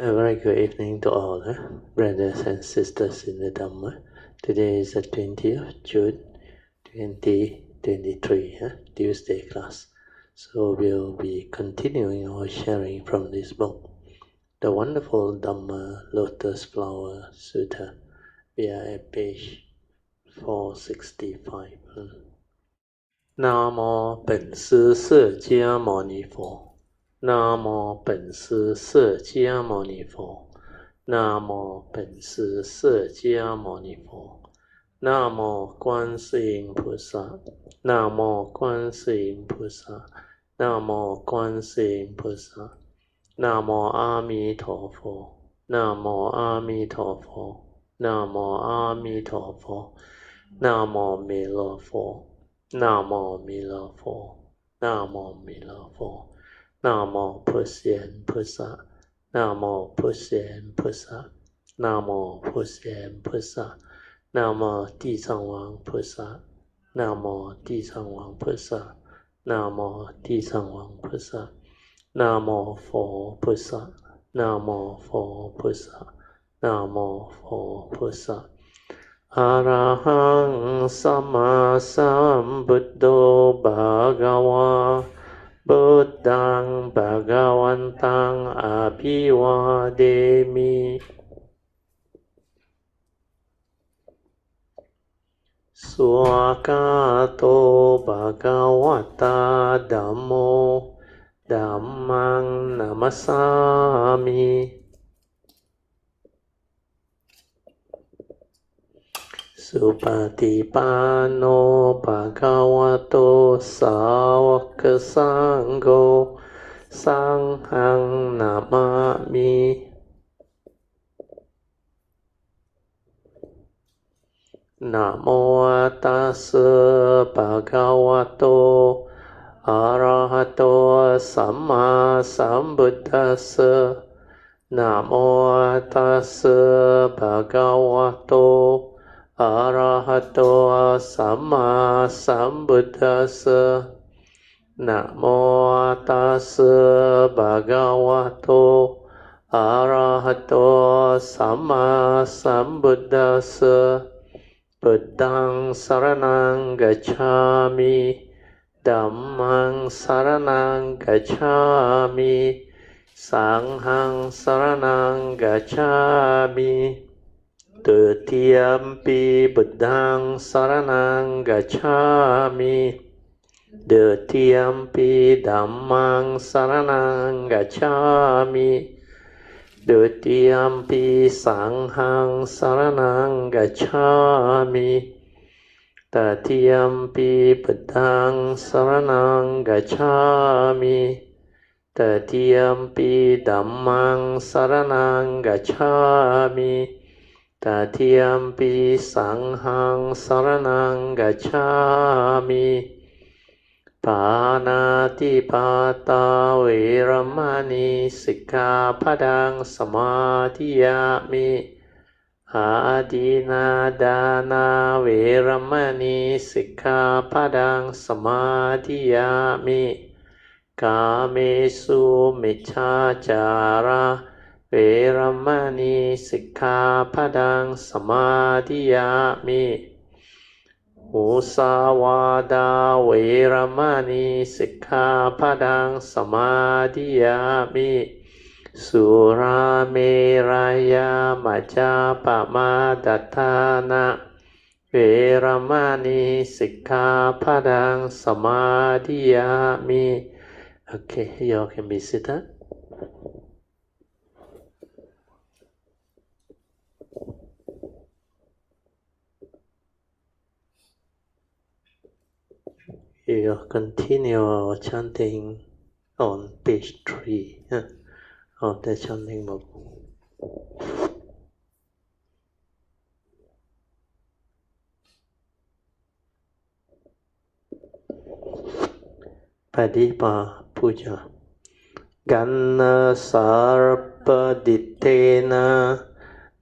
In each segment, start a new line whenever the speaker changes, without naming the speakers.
A very good evening to all, brothers and sisters in the Dhamma. Today is the 20th of June, 2023, Tuesday class. So we'll be continuing our sharing from this book, the wonderful Dhamma Lotus Flower Sutra. We are at page 465. 南无本师释迦牟尼佛。南无本师释迦牟尼佛。南无本师释迦牟尼佛。南无观世音菩萨。南无观世音菩萨。南无观世音菩萨。南无阿弥陀佛。南无阿弥陀佛。南无阿弥陀佛。南无弥勒佛。南无弥勒佛。南无弥勒佛。南无普贤菩萨。南无普贤菩萨。南无普贤菩萨。南无地藏王菩萨。南无地藏王菩萨。南无地藏王菩萨。南无佛菩萨。南无佛菩萨。南无佛菩萨。อะระหังสัมมาสัมพุทโธภะคะวะพุทธังภะคะวันตังอะภิวาเทมิสุขโตภะคะวะตาธัมโมธัมมังนัมสสามิสุปฏิปันโนภะคะวะโตสาวกสังโฆสังฆังนามามินะโมตัสสะภะคะวะโตอะระหะโตสัมมาสัมพุทธัสสะนะโมตัสสะภะคะวะโตอะระหะโตสัมมาสัมพุทธัสสะนะโมตัสสะภะคะวะโตอะระหะโตสัมมาสัมพุทธัสสะพุทธังสรณังกัจฉามิธัมมังสรณังกัจฉามิสังฆังสรณังกัจฉามิตุติยมปิบุตตังสรณังกัจฉามิตุติยมปิธัมมังสรณังกัจฉามิตุติยมปิสังฆังสรณังกัจฉามิตติยมปิบุตตังสรณังกัจฉามิตติยมปิธัมมังสรณังกัจฉามิตติยมปิสังฆังสรณังกัจฉามิปานาติปาตาเวรมณีสิกขาปดังสมาธิยามิอาทินาดานาเวรมณีสิกขาปดังสมาธิยามิกาเมสุมิจฉาจาระเวรมณีสิกขาปดังสมาธิยามิมุสาวาทาเวรมณีสิกขาปดังสมาธิยามิสุราเมรยามัจจาปมาทัฏฐานะเวรมณีสิกขาปดังสมาธิยามิ Okay, you all can be seated. We will continue our chanting on page 3 of the chanting book. Padipa Puja Ganna Sarpa Dittena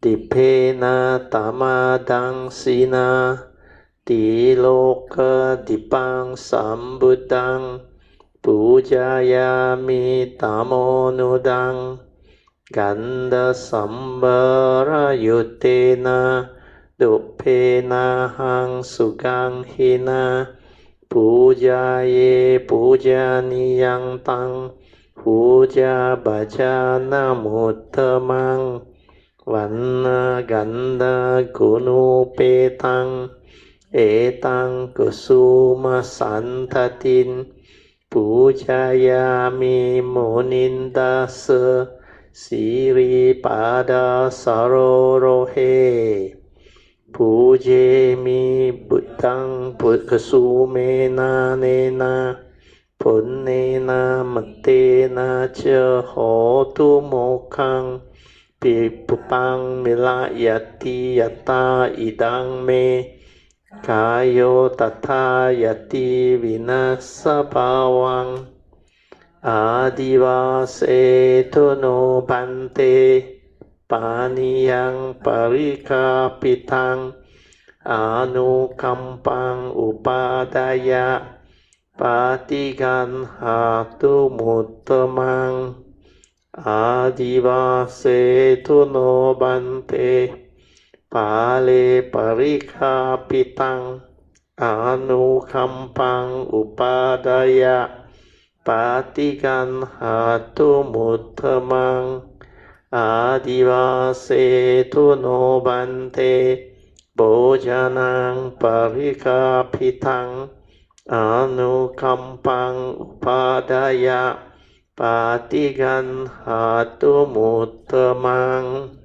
Dipena Tamadang Sina Ti Loka Dipang Sambuddhang Pujayami Tamonudang Ganda sambara yutena dupena hang sugang hina Puja ye puja niyang tang Puja bhajana muttamang Vanna ganda gunu petang Etang kusuma santatin Pujayami munindasa Siri pada sarorohe Pujemi buddhang sumena nena Punnena matena cha hotu mokhang Pipupang milayati yata idang me Kayo tata yati vinasa bhavang Adivase no bante Paniyang parikapitang Anukampang upadaya Patigan hatu muttamang Adivase no bante Pale parikapitang Anukampang upadaya Patigan hatu muttamang Adivase no bante Bojanang parikapitang Anukampang upadaya Patigan hatu muttamang.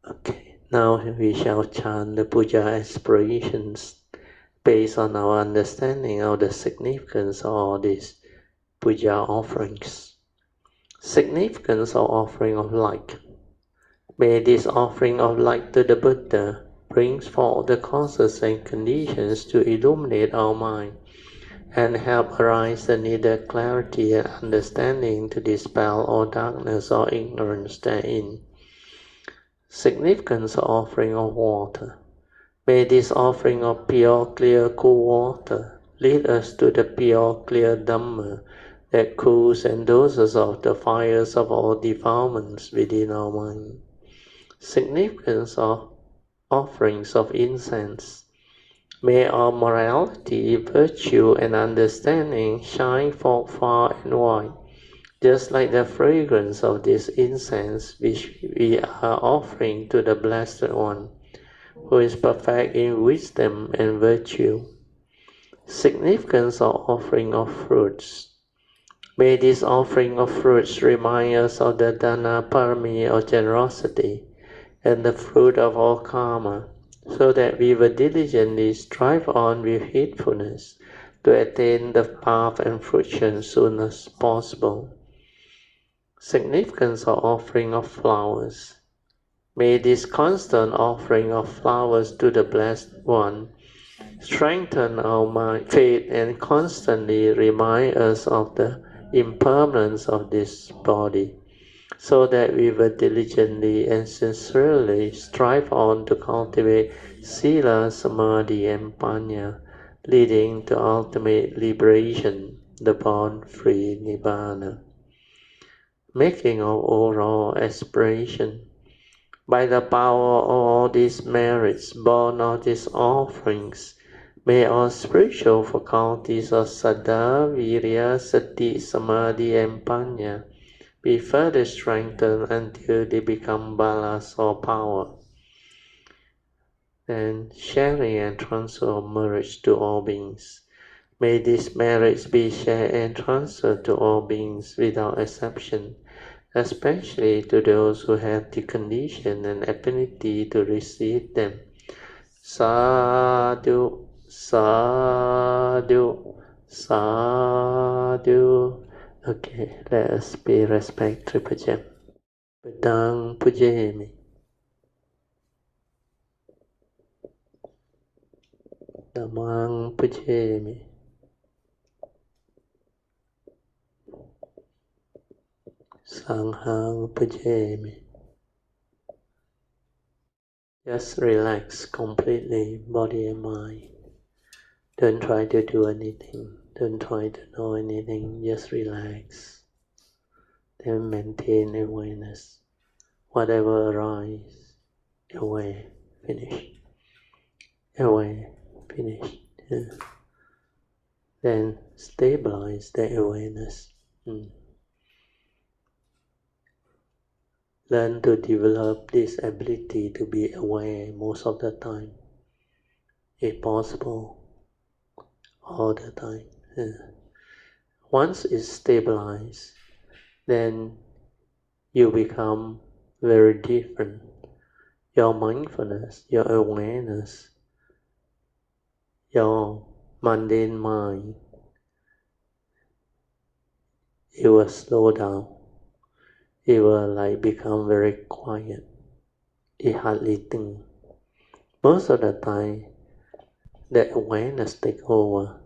Okay, now we shall chant the Puja Aspirations based on our understanding of the significance of all these Puja offerings. Significance of offering of light. May this offering of light to the Buddha brings forth the causes and conditions to illuminate our mind and help arise the needed clarity and understanding to dispel all darkness or ignorance therein. Significance of offering of water. May this offering of pure, clear, cool water lead us to the pure, clear Dhamma that cools and doses off the fires of all defilements within our mind. Significance of offerings of incense. May our morality, virtue, and understanding shine forth far and wide, just like the fragrance of this incense which we are offering to the Blessed One, who is perfect in wisdom and virtue. Significance of offering of fruits. May this offering of fruits remind us of the Dana Parami of generosity and the fruit of all karma, so that we will diligently strive on with heedfulness to attain the path and fruition soon as possible. Significance of offering of flowers. May this constant offering of flowers to the Blessed One strengthen our mind, faith, and constantly remind us of the impermanence of this body, so that we will diligently and sincerely strive on to cultivate Sila, Samadhi, and Panya, leading to ultimate liberation, the born-free Nibbana. Making of overall aspiration. By the power of all these merits born of these offerings, may our spiritual faculties of Saddha, Virya, Sati, Samadhi, and Panya be further strengthened until they become balas or power. And sharing and transfer of merits to all beings. May these merits be shared and transferred to all beings without exception, especially to those who have the condition and affinity to receive them. Sadhu, sadhu, sadhu. Okay, let us pay respect to Puja. Buddhang pujayami. Dhammang pujayami. Sanghang pujayami. Just relax completely, body and mind. Don't try to do anything. Don't try to know anything. Just relax. then maintain awareness. Whatever arises, aware, finish. Aware, finish. Then stabilize the awareness. Learn to develop this ability to be aware most of the time, if possible, all the time. Once it's stabilized, then you become very different. Your mindfulness, your awareness, your mundane mind, it will slow down. It will become very quiet. It hardly thinks. Most of the time, the awareness takes over.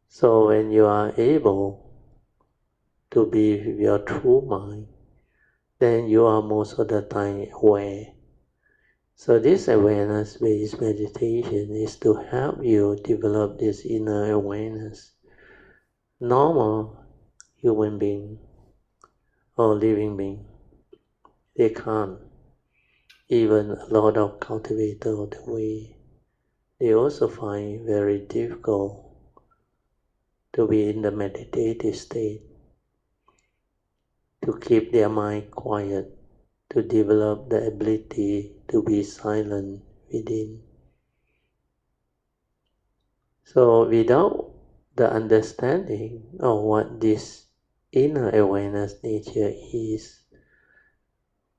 So when you are able to be with your true mind, then you are most of the time aware. So this awareness-based meditation is to help you develop this inner awareness. Normal human being or living being, they can't. Even a lot of cultivators of the way, they also find very difficult to be in the meditative state, to keep their mind quiet, to develop the ability to be silent within. So without the understanding of what this inner awareness nature is,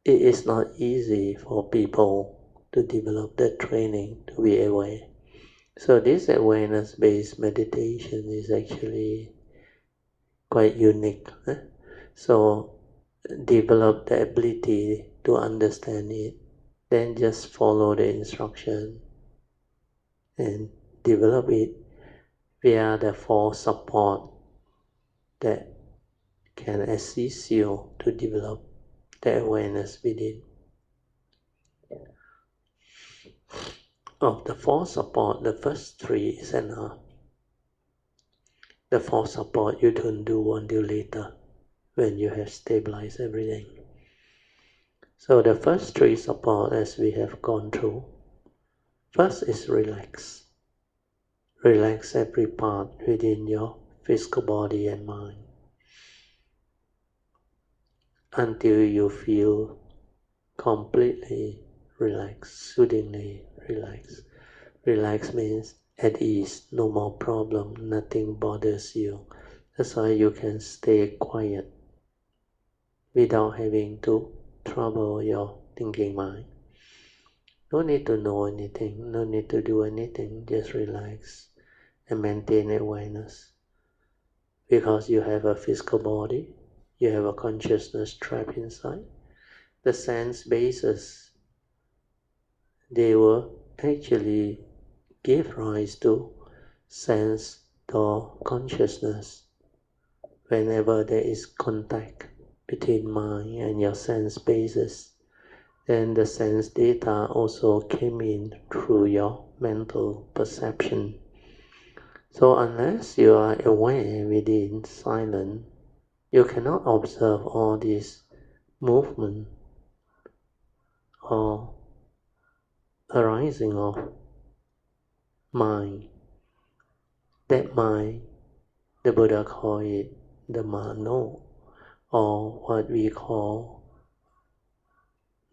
it is not easy for people to develop the training to be aware. So this awareness-based meditation is actually quite unique. So develop the ability to understand it, then just follow the instruction and develop it via the four support that can assist you to develop the awareness within. Of the four support, the first three is enough. The fourth support you don't do until later, when you have stabilized everything. So the first three support, as we have gone through, first is relax. Relax every part within your physical body and mind until you feel completely relaxed, soothingly relaxed. Relax means at ease, no more problem, nothing bothers you. That's why you can stay quiet without having to trouble your thinking mind. No need to know anything, no need to do anything, just relax and maintain awareness. Because you have a physical body, you have a consciousness trapped inside. The sense bases, they will actually give rise to sense or consciousness whenever there is contact between mind and your sense bases. Then the sense data also came in through your mental perception. So unless you are aware within silence, you cannot observe all this movement or arising of mind. That mind, the Buddha called it the mano, or what we call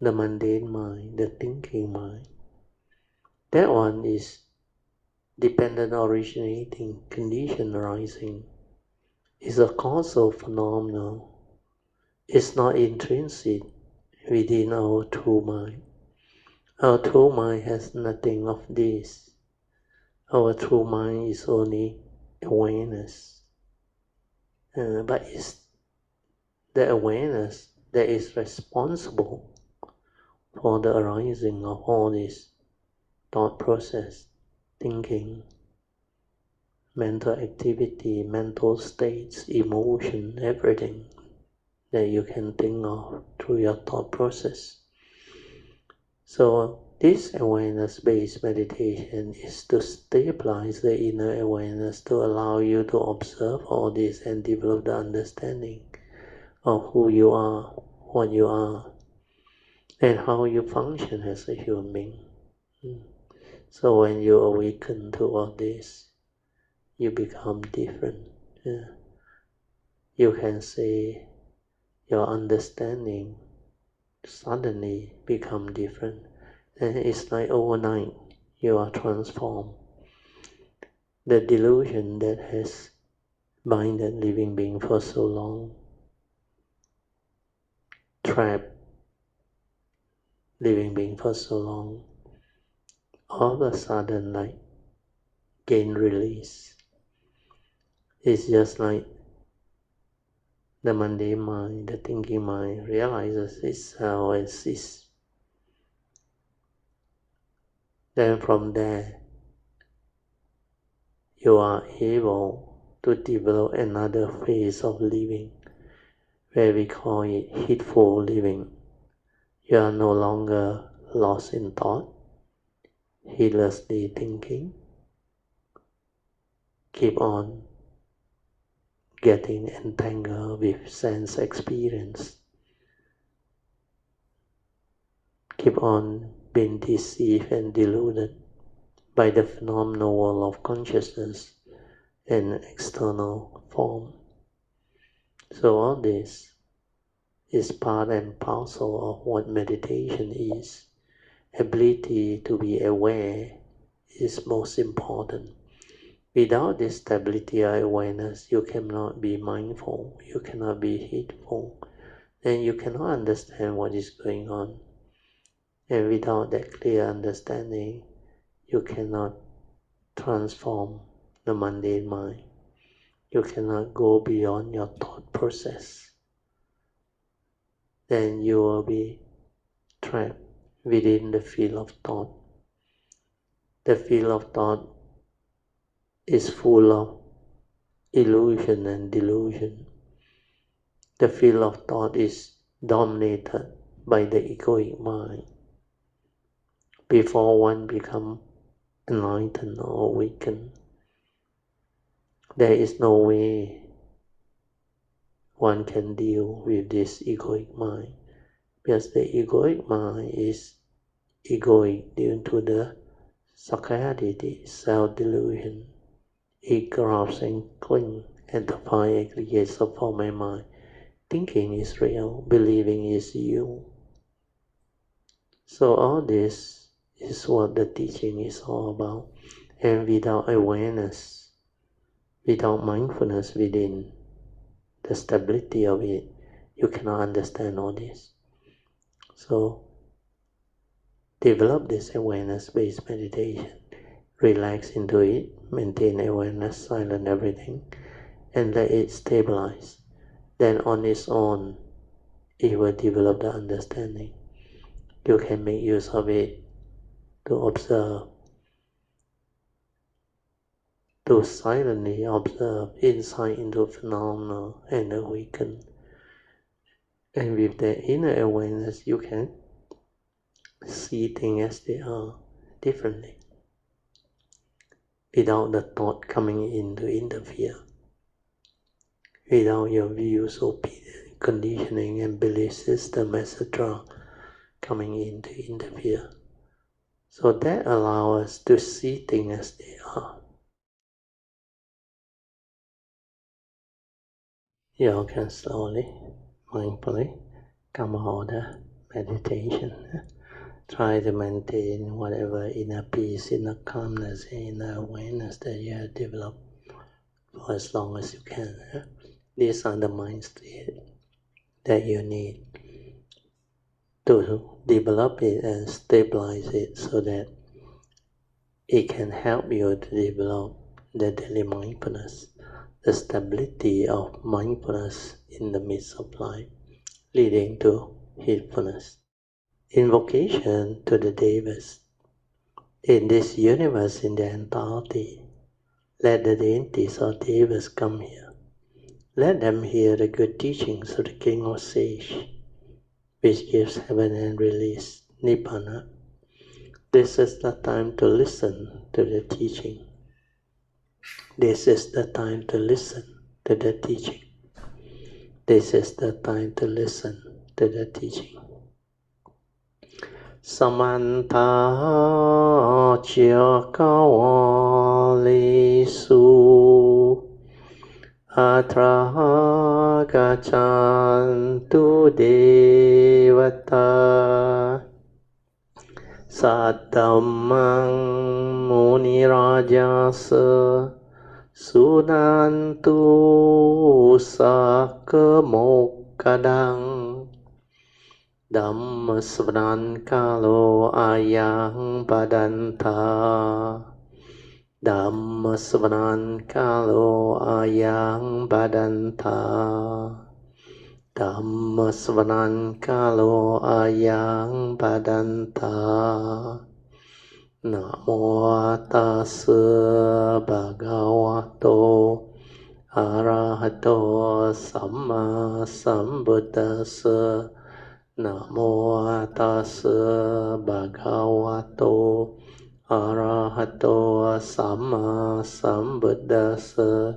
the mundane mind, the thinking mind. That one is dependent originating, condition arising. It's a causal phenomenon. It's not intrinsic within our true mind. Our true mind has nothing of this. Our true mind is only awareness. But it's the awareness that is responsible for the arising of all this thought process, thinking, mental activity, mental states, emotion, everything that you can think of through your thought process. So this awareness-based meditation is to stabilize the inner awareness, to allow you to observe all this and develop the understanding. of who you are, what you are, and how you function as a human being. So when you awaken to all this, you become different. You can say your understanding suddenly become different, and it's like overnight you are transformed. The delusion that has binded living being for so long, trapped living being for so long, all of a sudden like gain release. It's just like the mundane mind, the thinking mind realizes itself and ceases. Then from there, you are able to develop another phase of living, where we call it heedful living. You are no longer lost in thought, heedlessly thinking. Keep on getting entangled with sense experience. Keep on being deceived and deluded by the phenomenal world of consciousness and external form. So all this is part and parcel of what meditation is. Ability to be aware is most important. Without this stability of awareness, you cannot be mindful, you cannot be heedful, and you cannot understand what is going on. And without that clear understanding, you cannot transform the mundane mind. You cannot go beyond your thought process. Then you will be trapped within the field of thought. The field of thought is full of illusion and delusion. The field of thought is dominated by the egoic mind. Before one becomes enlightened or awakened, there is no way one can deal with this egoic mind, because the egoic mind is egoic due to the sakkayaditthi, self-delusion. It grasps and clings at the five aggregates of form and mind. Thinking is real, believing is you. So all this is what the teaching is all about. And without awareness, without mindfulness within the stability of it, you cannot understand all this. So develop this awareness-based meditation. Relax into it, maintain awareness, silence everything, and let it stabilize. Then on its own, it will develop the understanding. You can make use of it to observe, to silently observe insight into phenomena and awaken. And with the inner awareness, you can see things as they are differently, without the thought coming in to interfere, without your views, opinion, conditioning and belief system, etc. coming in to interfere. So that allows us to see things as they are. You can slowly, mindfully come out of meditation. Try to maintain whatever inner peace, inner calmness, inner awareness that you have developed for as long as you can. These are the mind states that you need to develop it and stabilize it so that it can help you to develop the daily mindfulness, the stability of mindfulness in the midst of life, leading to heedfulness. Invocation to the Devas. In this universe in the entirety, let the deities or Devas come here. Let them hear the good teachings of the King or Sage, which gives heaven and release, Nibbana. This is the time to listen to the teaching. This is the time to listen to the teaching. this is the time to listen to the teaching. Samanta Chakawalisu Atra Gachantu Devata Saddhammang Munirajasa Sunantu Sakemokadang Dhamma Sharing Kalo Ayang Badanta Dhamma Sharing Kalo Ayang Badanta Dhamma Sharing Kalo Ayang Badanta Namo Tassa Bhagavato Arahato Samma Sambuddhassa Namo Tassa Bhagavato Arahato Samma Sambuddhassa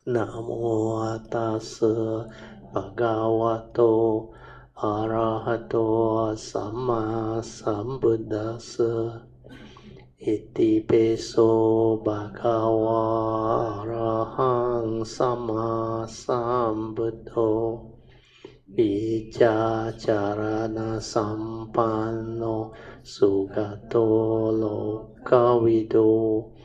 Namo Tassa Bhagavato Arahato Samma Sambuddhassa Iti peso bhagava arahang sama sambuddho Vijacarana sampanno sugato lokavido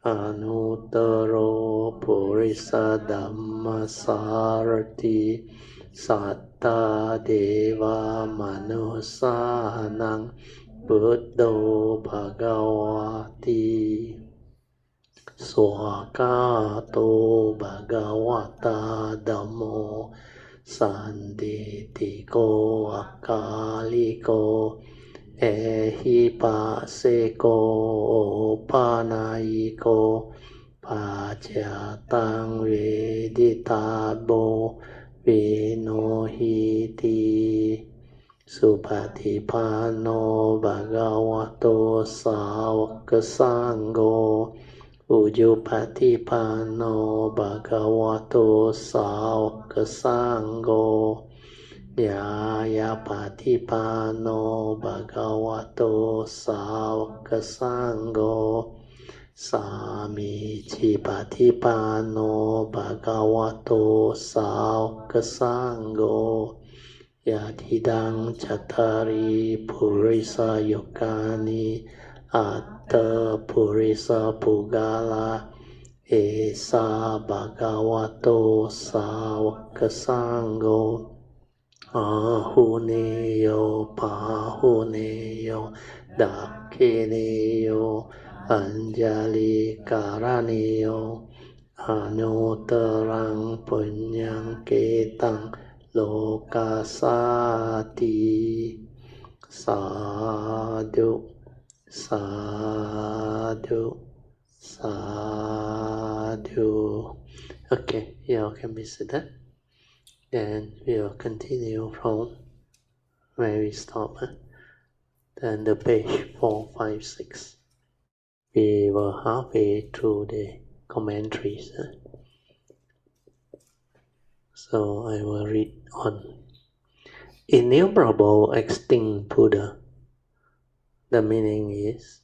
Anuttaro purisa dhammasarati satta deva manusanang Buddho Bhagavati Swakato Bhagavata Dhammo Sanditiko Akaliko Ehipaseko Panayiko Pachatang Veditabo Vinohiti Supatipano Bhagavato Sāvaka Sangho Ujupatipano Bhagavato Sāvaka Sangho Nyayapatipano Bhagavato Sāvaka Sangho Samicipatipano Bhagavato Sāvaka Sangho Yadidang Chattari Purisa Yogani Atta Purisa Pugala Esa Bhagavato Sāvaka Sangho Ahuneyo Pahuneyo Dakineyo Anjali Karaneyo Anutarang Punyang Ketang Lokasati Sadhu Sadhu Sadhu. Okay, you can be seated. Then we'll continue from where we stop. Then the page 456. We were halfway through the commentaries. So I will read on. Innumerable extinct Buddha. The meaning is,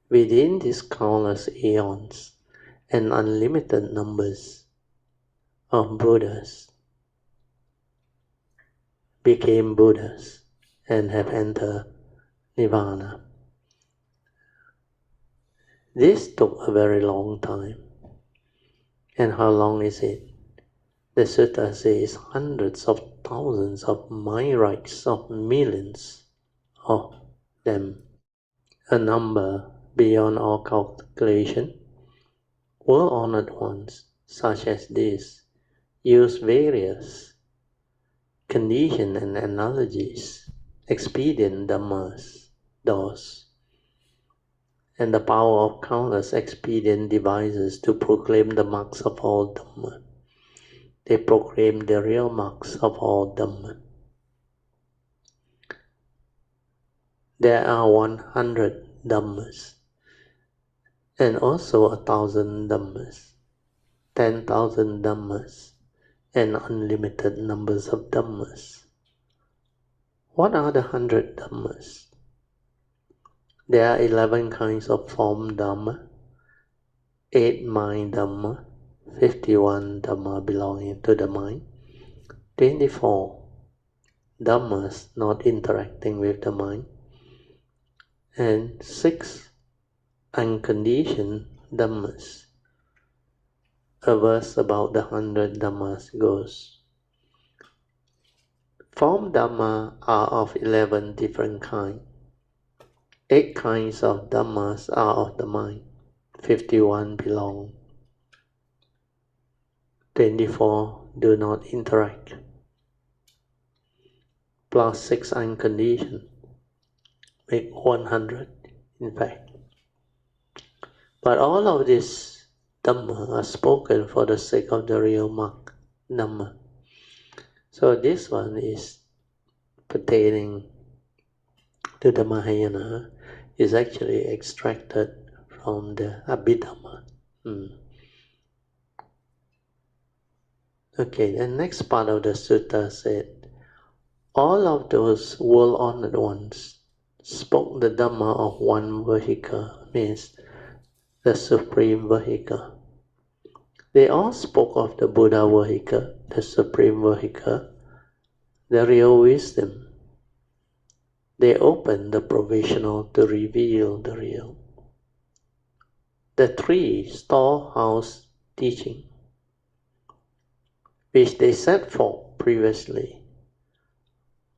within these countless aeons and unlimited numbers of Buddhas became Buddhas and have entered Nirvana. This took a very long time. And how long is it? The sutta says hundreds of thousands of myriads of millions of them, a number beyond all calculation. Well-honored ones, such as this, use various conditions and analogies, expedient dhammas, those, and the power of countless expedient devices to proclaim the marks of all Dhamma. They proclaim the real marks of all Dhamma. There are 100 Dhammas, and also 1,000 Dhammas, 10,000 Dhammas, and unlimited numbers of Dhammas. What are the 100 Dhammas? There are 11 kinds of form Dhamma, 8 mind Dhamma, 51 Dhamma belonging to the mind, 24 Dhammas not interacting with the mind, and 6 unconditioned Dhammas. A verse about the 100 Dhammas goes, Form Dhamma are of 11 different kinds. 8 kinds of Dhammas are of the mind. 51 belong. 24 do not interact. Plus 6 unconditioned. Make 100 in fact. But all of these Dhamma are spoken for the sake of the real mark, Dhamma. So this one is pertaining to the Mahayana, is actually extracted from the Abhidhamma. Okay, the next part of the sutta said, all of those world-honored ones spoke the Dhamma of one vehicle, means the supreme vehicle. They all spoke of the Buddha vehicle, the supreme vehicle, the real wisdom. They opened the provisional to reveal the real. The 3 storehouse teaching, which they set forth previously,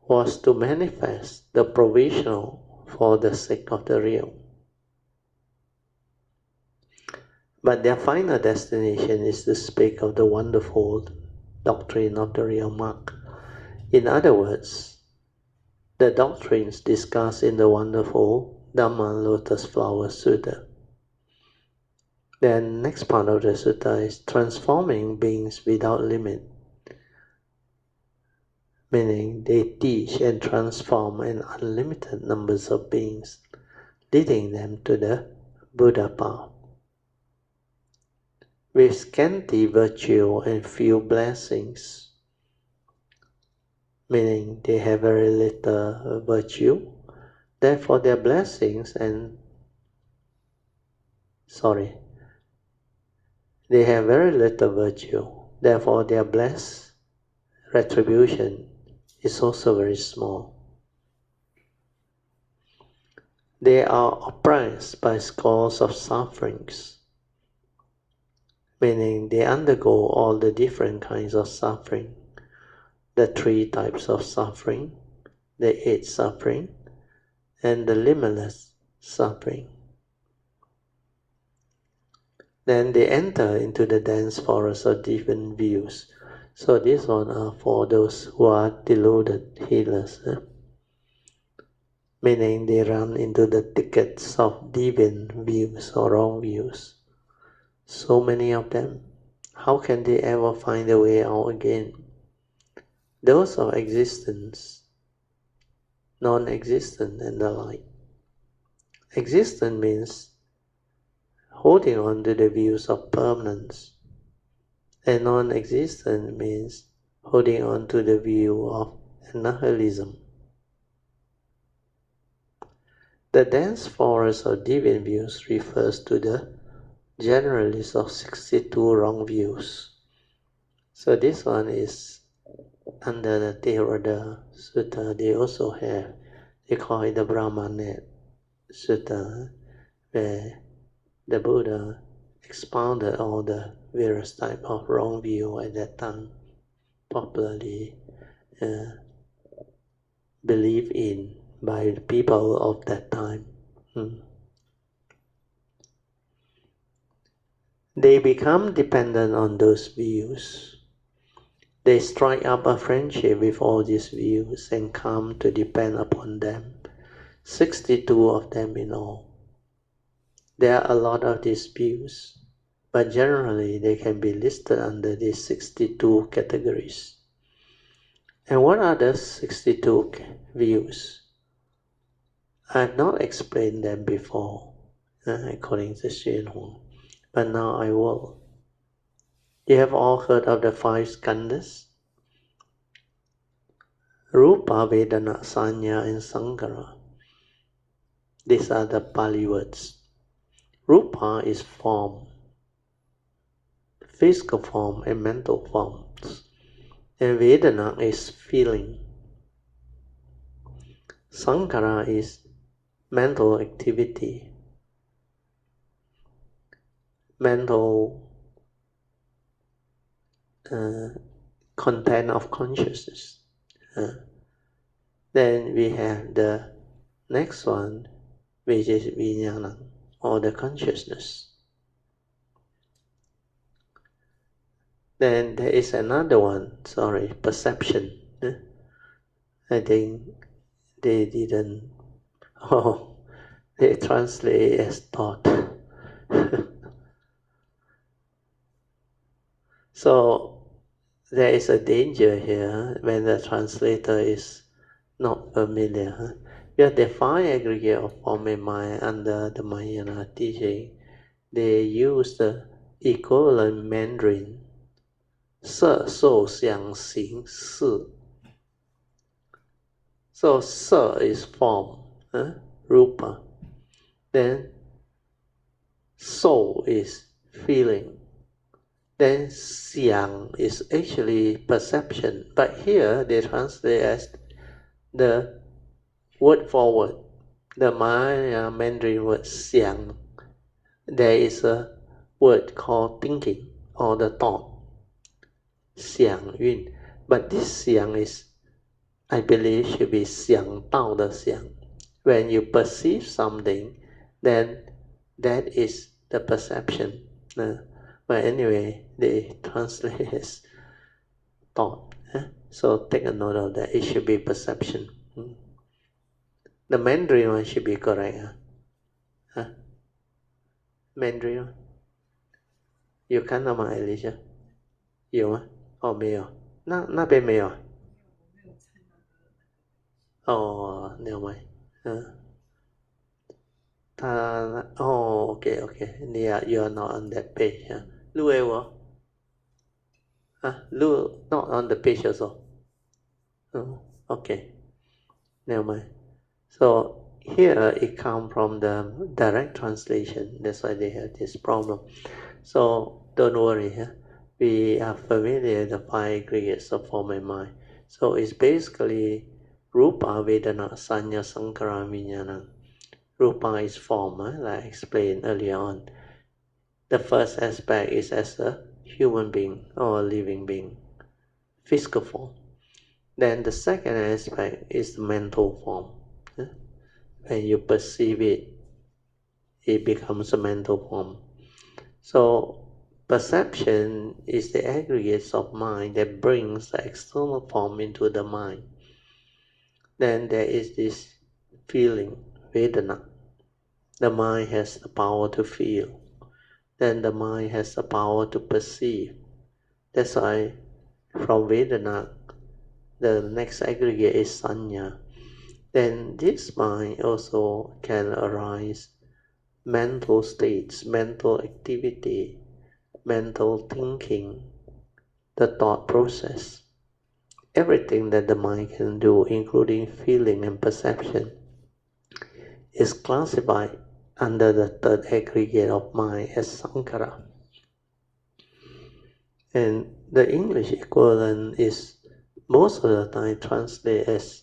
was to manifest the provisional for the sake of the real. But their final destination is to speak of the wonderful doctrine of the real mark. In other words, the doctrines discussed in the wonderful Dhamma Lotus Flower Sutta. Then next part of the sutta is transforming beings without limit, meaning they teach and transform an unlimited numbers of beings, leading them to the Buddha path. With scanty virtue and few blessings, meaning they have very little virtue, therefore their blessings they have very little virtue, therefore their blessed retribution is also very small. They are oppressed by scores of sufferings, meaning they undergo all the different kinds of suffering, the 3 types of suffering, the 8 suffering, and the limitless suffering. Then they enter into the dense forest of different views. So these one are for those who are deluded healers, meaning they run into the thickets of deviant views or wrong views. So many of them. How can they ever find a way out again? Those of existence, non-existent and the like. Existent means holding on to the views of permanence, and non-existent means holding on to the view of annihilism. The dense forest of deviant views refers to the general list of 62 wrong views. So this one is under the Theravada Sutta. They also have, they call it the Brahmanet Sutta, where the Buddha expounded all the various types of wrong view at that time, popularly believed in by the people of that time. They become dependent on those views. They strike up a friendship with all these views and come to depend upon them. 62 of them in all. There are a lot of these views, but generally they can be listed under these 62 categories. And what are the 62 views? I have not explained them before, according to Hsuan, but now I will. You have all heard of the 5 skandhas? Rupa, Vedana, Sanya, and Sankhara. These are the Pali words. Rupa is form, physical form and mental forms. And Vedana is feeling. Sankhara is mental activity, mental content of consciousness. Then we have the next one, which is Vijnana, or the consciousness. Then there is another one, perception. I think they didn't, they translate as thought. So there is a danger here when the translator is not familiar. We have the 5 aggregate of form and mind under the Mahayana teaching. They use the equivalent Mandarin 色受想行识. So 色 is form, rupa. Then 受 is feeling. Then 想 is actually perception. But here they translate as the word for word. The Maya Mandarin word 想. There is a word called thinking or the thought. 想运. But this 想 is, I believe, should be 想到的想. When you perceive something, then that is the perception. But anyway, they translate as thought. So take a note of that. It should be perception. The Mandarin one should be correct. Mandarin one. 有看到吗 Alicia? 有吗？没有。那边没有。never mind. okay. You are not on that page. Lu Ewo? Lu not on the page also. Okay. Never mind. So here it comes from the direct translation. That's why they have this problem. So don't worry. We are familiar with the 5 aggregates of form and mind. So it's basically Rupa, Vedana, Sanya, Sankhara, Vijnana. Rupa is form, like I explained earlier on. The first aspect is as a human being or a living being, physical form. Then the second aspect is the mental form. When you perceive it, it becomes a mental form. So perception is the aggregates of mind that brings the external form into the mind. Then there is this feeling, Vedana. The mind has the power to feel. Then the mind has the power to perceive. That's why from Vedana, the next aggregate is Sanya. Then this mind also can arise mental states, mental activity, mental thinking, the thought process. Everything that the mind can do, including feeling and perception, is classified under the third aggregate of mind as Sankhara. And the English equivalent is most of the time translated as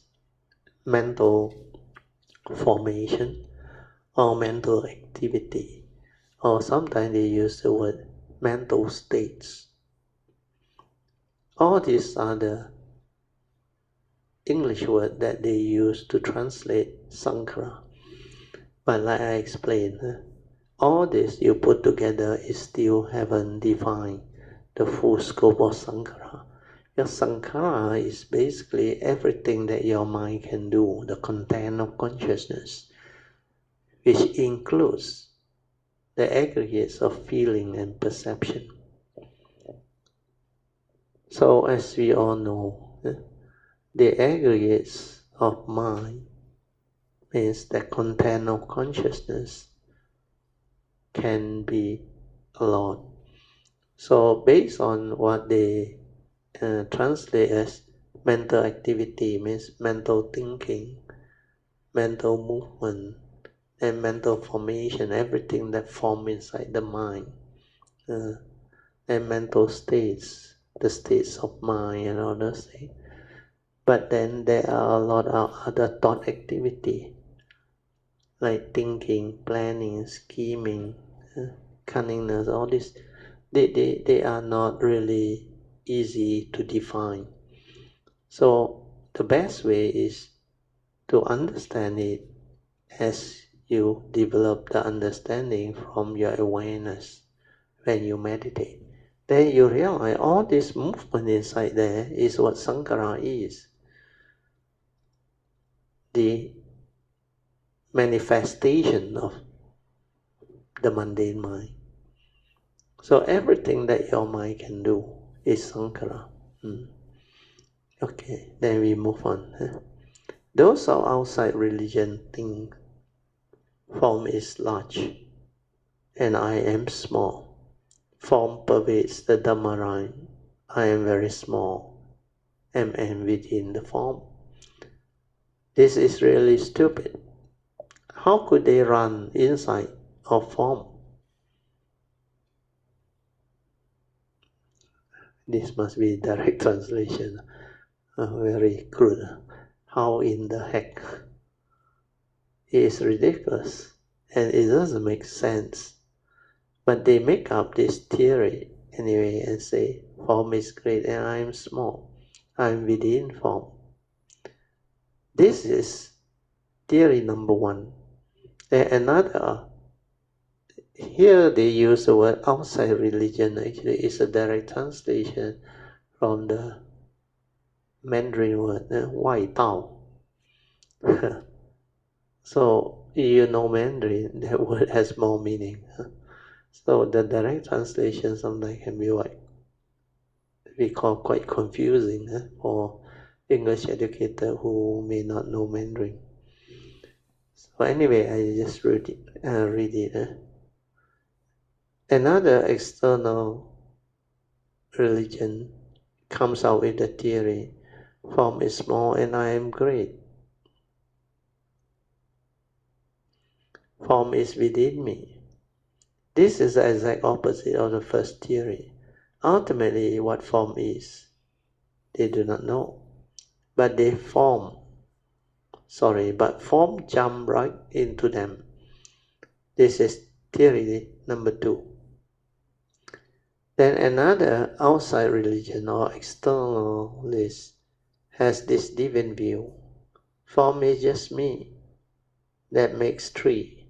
mental formation or mental activity, or sometimes they use the word mental states. All these are the English words that they use to translate Sankhara. But like I explained, all this you put together is still haven't defined the full scope of Sankhara. Your Sankhara is basically everything that your mind can do, the content of consciousness, which includes the aggregates of feeling and perception. So as we all know, the aggregates of mind means the content of consciousness can be a lot. So based on what they translate as mental activity, means mental thinking, mental movement, and mental formation, everything that forms inside the mind, and mental states, the states of mind and all those things. But then there are a lot of other thought activity, like thinking, planning, scheming, cunningness, all this. They are not really easy to define. So the best way is to understand it as you develop the understanding from your awareness when you meditate. Then you realize all this movement inside there is what Sankara is. The manifestation of the mundane mind. So everything that your mind can do is Sankara. Okay, then we move on. Those of outside religion think form is large and I am small. Form pervades the Dhamma line. I am very small and am within the form. This is really stupid. How could they run inside of form? This must be direct translation. Very crude. How in the heck? It is ridiculous and it doesn't make sense. But they make up this theory anyway and say, form is great and I am small. I am within form. This is theory number one. And another, here they use the word outside religion. Actually, it's a direct translation from the Mandarin word, 外道. So, you know Mandarin, that word has more meaning. So the direct translation sometimes can be what we call quite confusing for English educator who may not know Mandarin. So anyway, I just read it. Another external religion comes out with the theory, form is small and I am great. Form is within me. This is the exact opposite of the first theory. Ultimately, what form is, they do not know. But form jump right into them. This is theory number two. Then another outside religion or externalist has this deviant view. Form is just me. That makes three.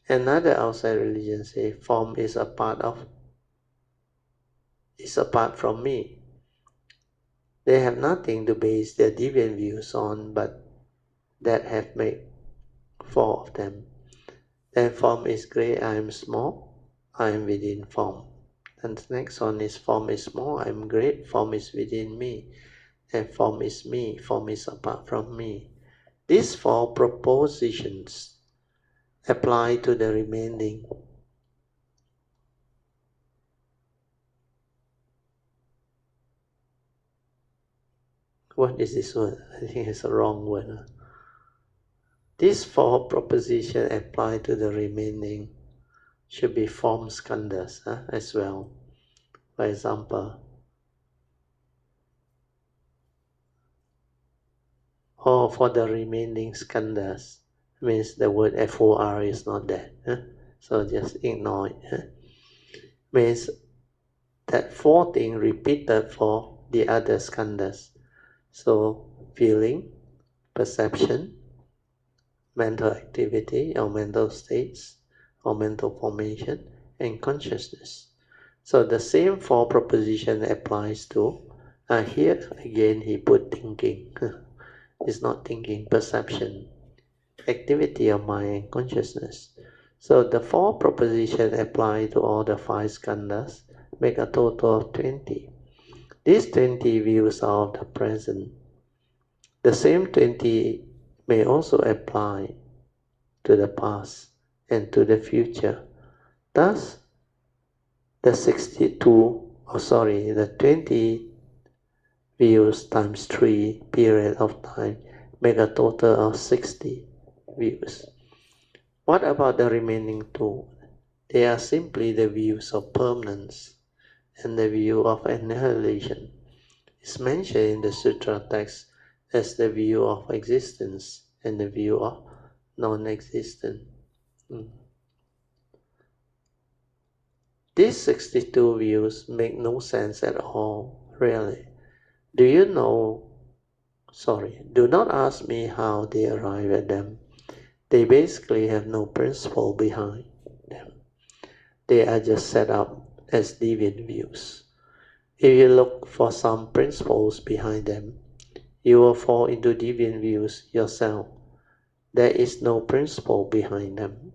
Another outside religion say form is apart from me. They have nothing to base their deviant views on, but that have made four of them. Then form is great, I am small, I am within form. And the next one is form is small, I am great, form is within me. And form is me, form is apart from me. These four propositions apply to the remaining. What is this word? I think it's a wrong word. These four propositions apply to the remaining. Should be form skandhas as well. For example, or for the remaining skandhas, means the word FOR is not there. So just ignore it. Means that four things repeated for the other skandhas. So feeling, perception, mental activity or mental states or mental formation, and consciousness. So the same four proposition applies to, here again he put thinking. It's not thinking, perception, activity of mind and consciousness. So the four propositions apply to all the five skandhas, make a total of 20. These 20 views are of the present. The same 20 may also apply to the past and to the future. Thus, the 20 views times 3 period of time make a total of 60 views. What about the remaining 2? They are simply the views of permanence and the view of annihilation. It's mentioned in the sutra text as the view of existence and the view of non-existence. These 62 views make no sense at all, really. Do not ask me how they arrive at them. They basically have no principle behind them. They are just set up as deviant views. If you look for some principles behind them, you will fall into deviant views yourself. There is no principle behind them,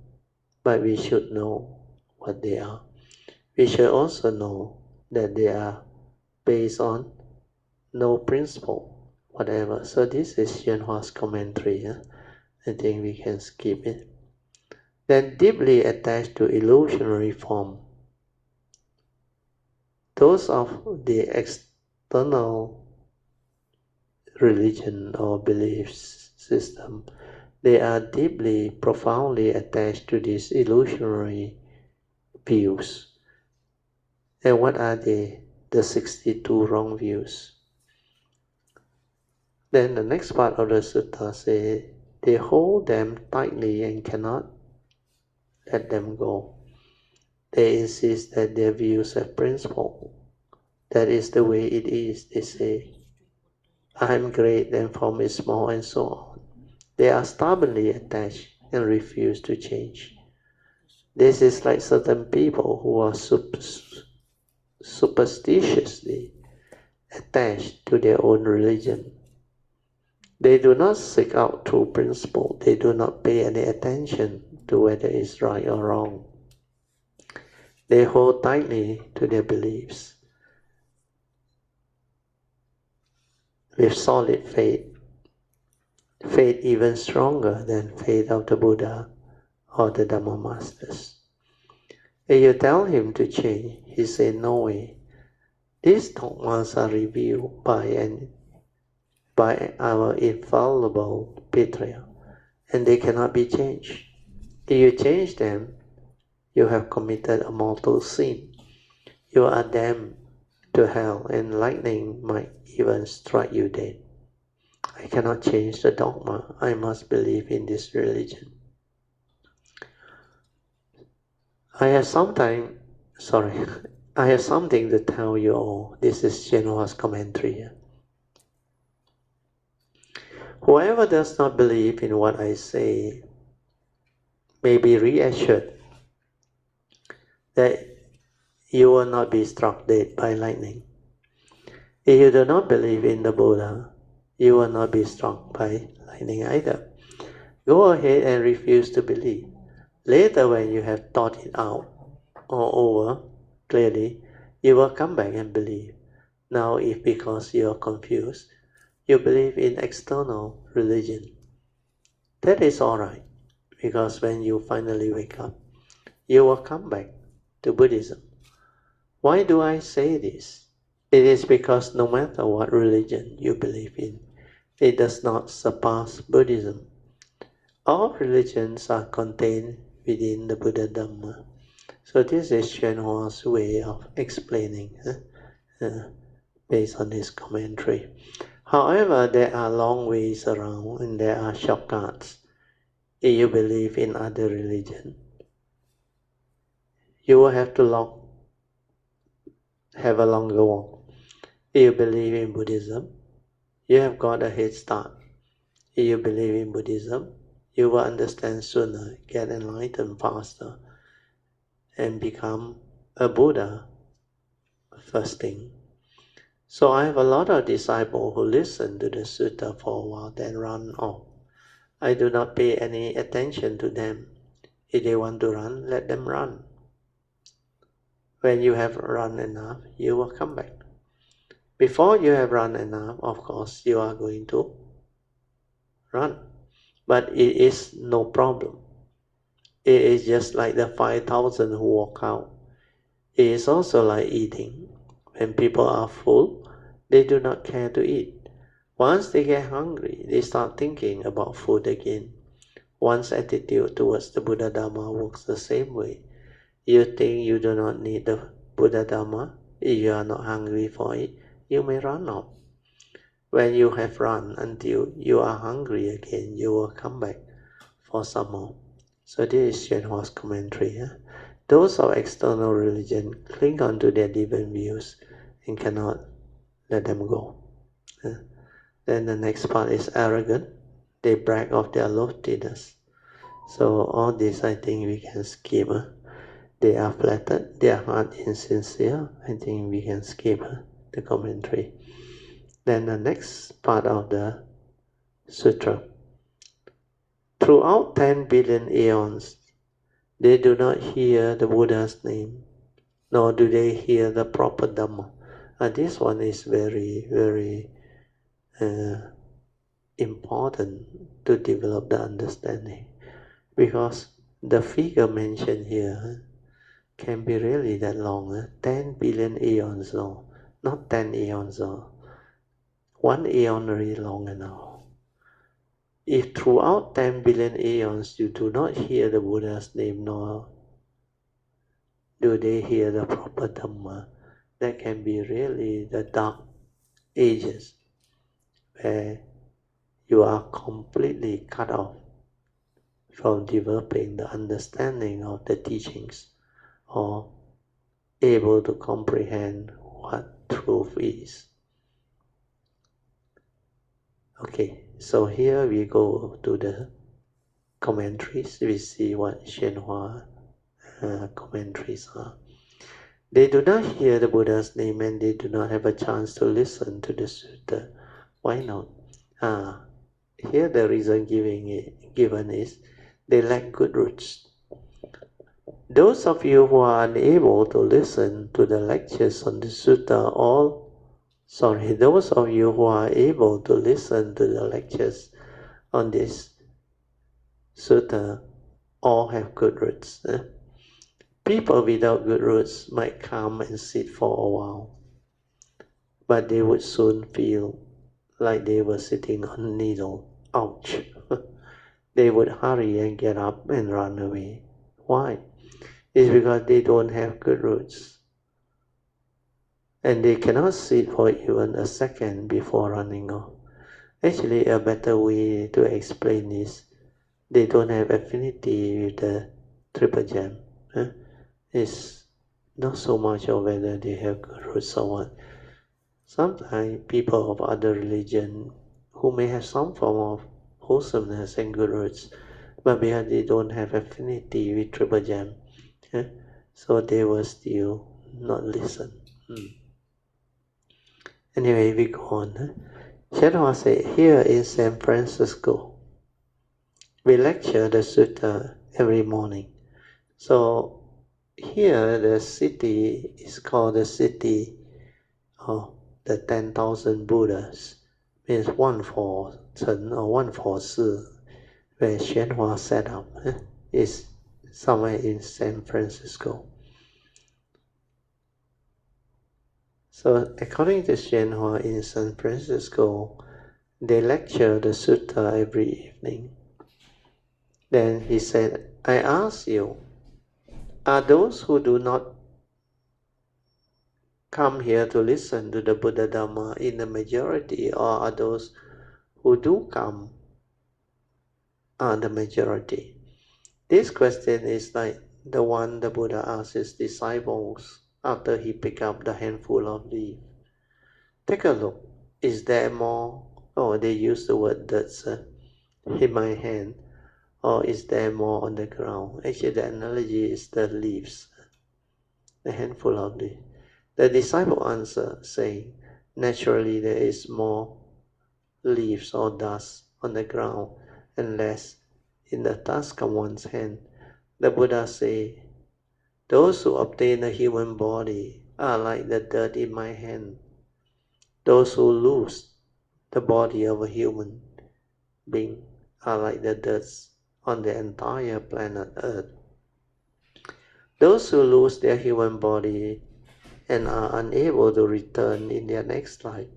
but we should know what they are. We should also know that they are based on no principle, whatever. So this is Hsuan's commentary. I think we can skip it. Then deeply attached to illusionary form. Those of the external religion or belief system, they are deeply, profoundly attached to these illusionary views. And what are they? The 62 wrong views. Then the next part of the sutta says, they hold them tightly and cannot let them go. They insist that their views have principle. That is the way it is, they say. I am great and form is small and so on. They are stubbornly attached and refuse to change. This is like certain people who are superstitiously attached to their own religion. They do not seek out true principle. They do not pay any attention to whether it's right or wrong. They hold tightly to their beliefs with solid faith even stronger than faith of the Buddha or the Dhamma masters. If you tell him to change, he says, no way. These dogmas are revealed by our infallible patriarch, and they cannot be changed. If you change them, you have committed a mortal sin. You are damned to hell, and lightning might even strike you dead. I cannot change the dogma. I must believe in this religion. I have something to tell you all. This is Hsuan's commentary. Whoever does not believe in what I say may be reassured that you will not be struck dead by lightning. If you do not believe in the Buddha, you will not be struck by lightning either. Go ahead and refuse to believe. Later, when you have thought it out or over clearly, you will come back and believe. Now, if because you are confused, you believe in external religion, that is all right, because when you finally wake up, you will come back to Buddhism. Why do I say this? It is because no matter what religion you believe in, it does not surpass Buddhism. All religions are contained within the Buddha Dhamma. So this is Hsuan's way of explaining based on his commentary. However, there are long ways around and there are shortcuts. If you believe in other religion, you will have to have a longer walk. If you believe in Buddhism, you have got a head start. If you believe in Buddhism, you will understand sooner, get enlightened faster, and become a Buddha first thing. So I have a lot of disciples who listen to the sutta for a while, then run off. I do not pay any attention to them. If they want to run, let them run. When you have run enough, you will come back. Before you have run enough, of course, you are going to run. But it is no problem. It is just like the 5,000 who walk out. It is also like eating. When people are full, they do not care to eat. Once they get hungry, they start thinking about food again. One's attitude towards the Buddha Dharma works the same way. You think you do not need the Buddha Dharma. If you are not hungry for it, you may run off. When you have run until you are hungry again, you will come back for some more. So this is Xuanhua's commentary. Those of external religion cling on to their different views and cannot let them go. Then the next part is arrogant. They brag of their loftiness. So all this I think we can skip. They are flattered, their heart insincere. I think we can skip the commentary. Then the next part of the sutra. Throughout 10 billion aeons, they do not hear the Buddha's name, nor do they hear the proper Dhamma. This one is very, very important to develop the understanding, because the figure mentioned here can be really that long, 10 billion aeons long, not 10 aeons long. 1 aeon really long enough. If throughout 10 billion aeons you do not hear the Buddha's name, nor do they hear the proper Dhamma, that can be really the dark ages where you are completely cut off from developing the understanding of the teachings or able to comprehend what truth is. Okay, so here we go to the commentaries. We see what Xuanhua commentaries are. They do not hear the Buddha's name and they do not have a chance to listen to the sutta. Why not? Here the reason given is they lack good roots. Those of you who are unable to listen to the lectures on the sutta, those of you who are able to listen to the lectures on this sutta all have good roots. People without good roots might come and sit for a while, but they would soon feel like they were sitting on a needle. Ouch! They would hurry and get up and run away. Why? It's because they don't have good roots. And they cannot sit for even a second before running off. Actually, a better way to explain is they don't have affinity with the triple gem. It's not so much of whether they have good roots or what. Sometimes people of other religion who may have some form of wholesomeness and good roots, but because they don't have affinity with triple gem, so they will still not listen. Anyway, we go on. Xuanhua said, here in San Francisco, we lecture the sutta every morning. So here the city is called the city of the 10,000 Buddhas, means 1佛城 or 1佛寺, where Xuanhua set up, is somewhere in San Francisco. So according to Xuanhua, in San Francisco, they lecture the sutta every evening. Then he said, I ask you, are those who do not come here to listen to the Buddha Dhamma in the majority, or are those who do come are the majority? This question is like the one the Buddha asked his disciples after he picked up the handful of leaves. Take a look. Is there more? Oh, they use the word dirt in my hand. Or is there more on the ground? Actually, the analogy is the leaves, the handful of leaves. The disciple answered, saying, naturally there is more leaves or dust on the ground and less in the task of one's hand. The Buddha said, those who obtain a human body are like the dirt in my hand. Those who lose the body of a human being are like the dirt on the entire planet Earth. Those who lose their human body and are unable to return in their next life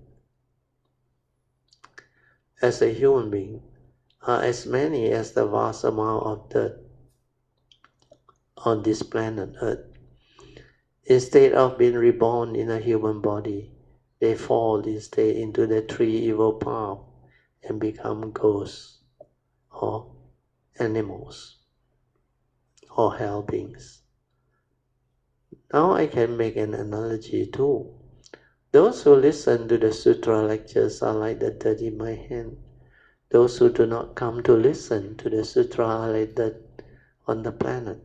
as a human being are as many as the vast amount of dirt on this planet Earth. Instead of being reborn in a human body, they fall instead into the three evil paths and become ghosts or animals or hell beings. Now I can make an analogy too. Those who listen to the sutra lectures are like the dirt in my hand. Those who do not come to listen to the sutra are like dirt on the planet.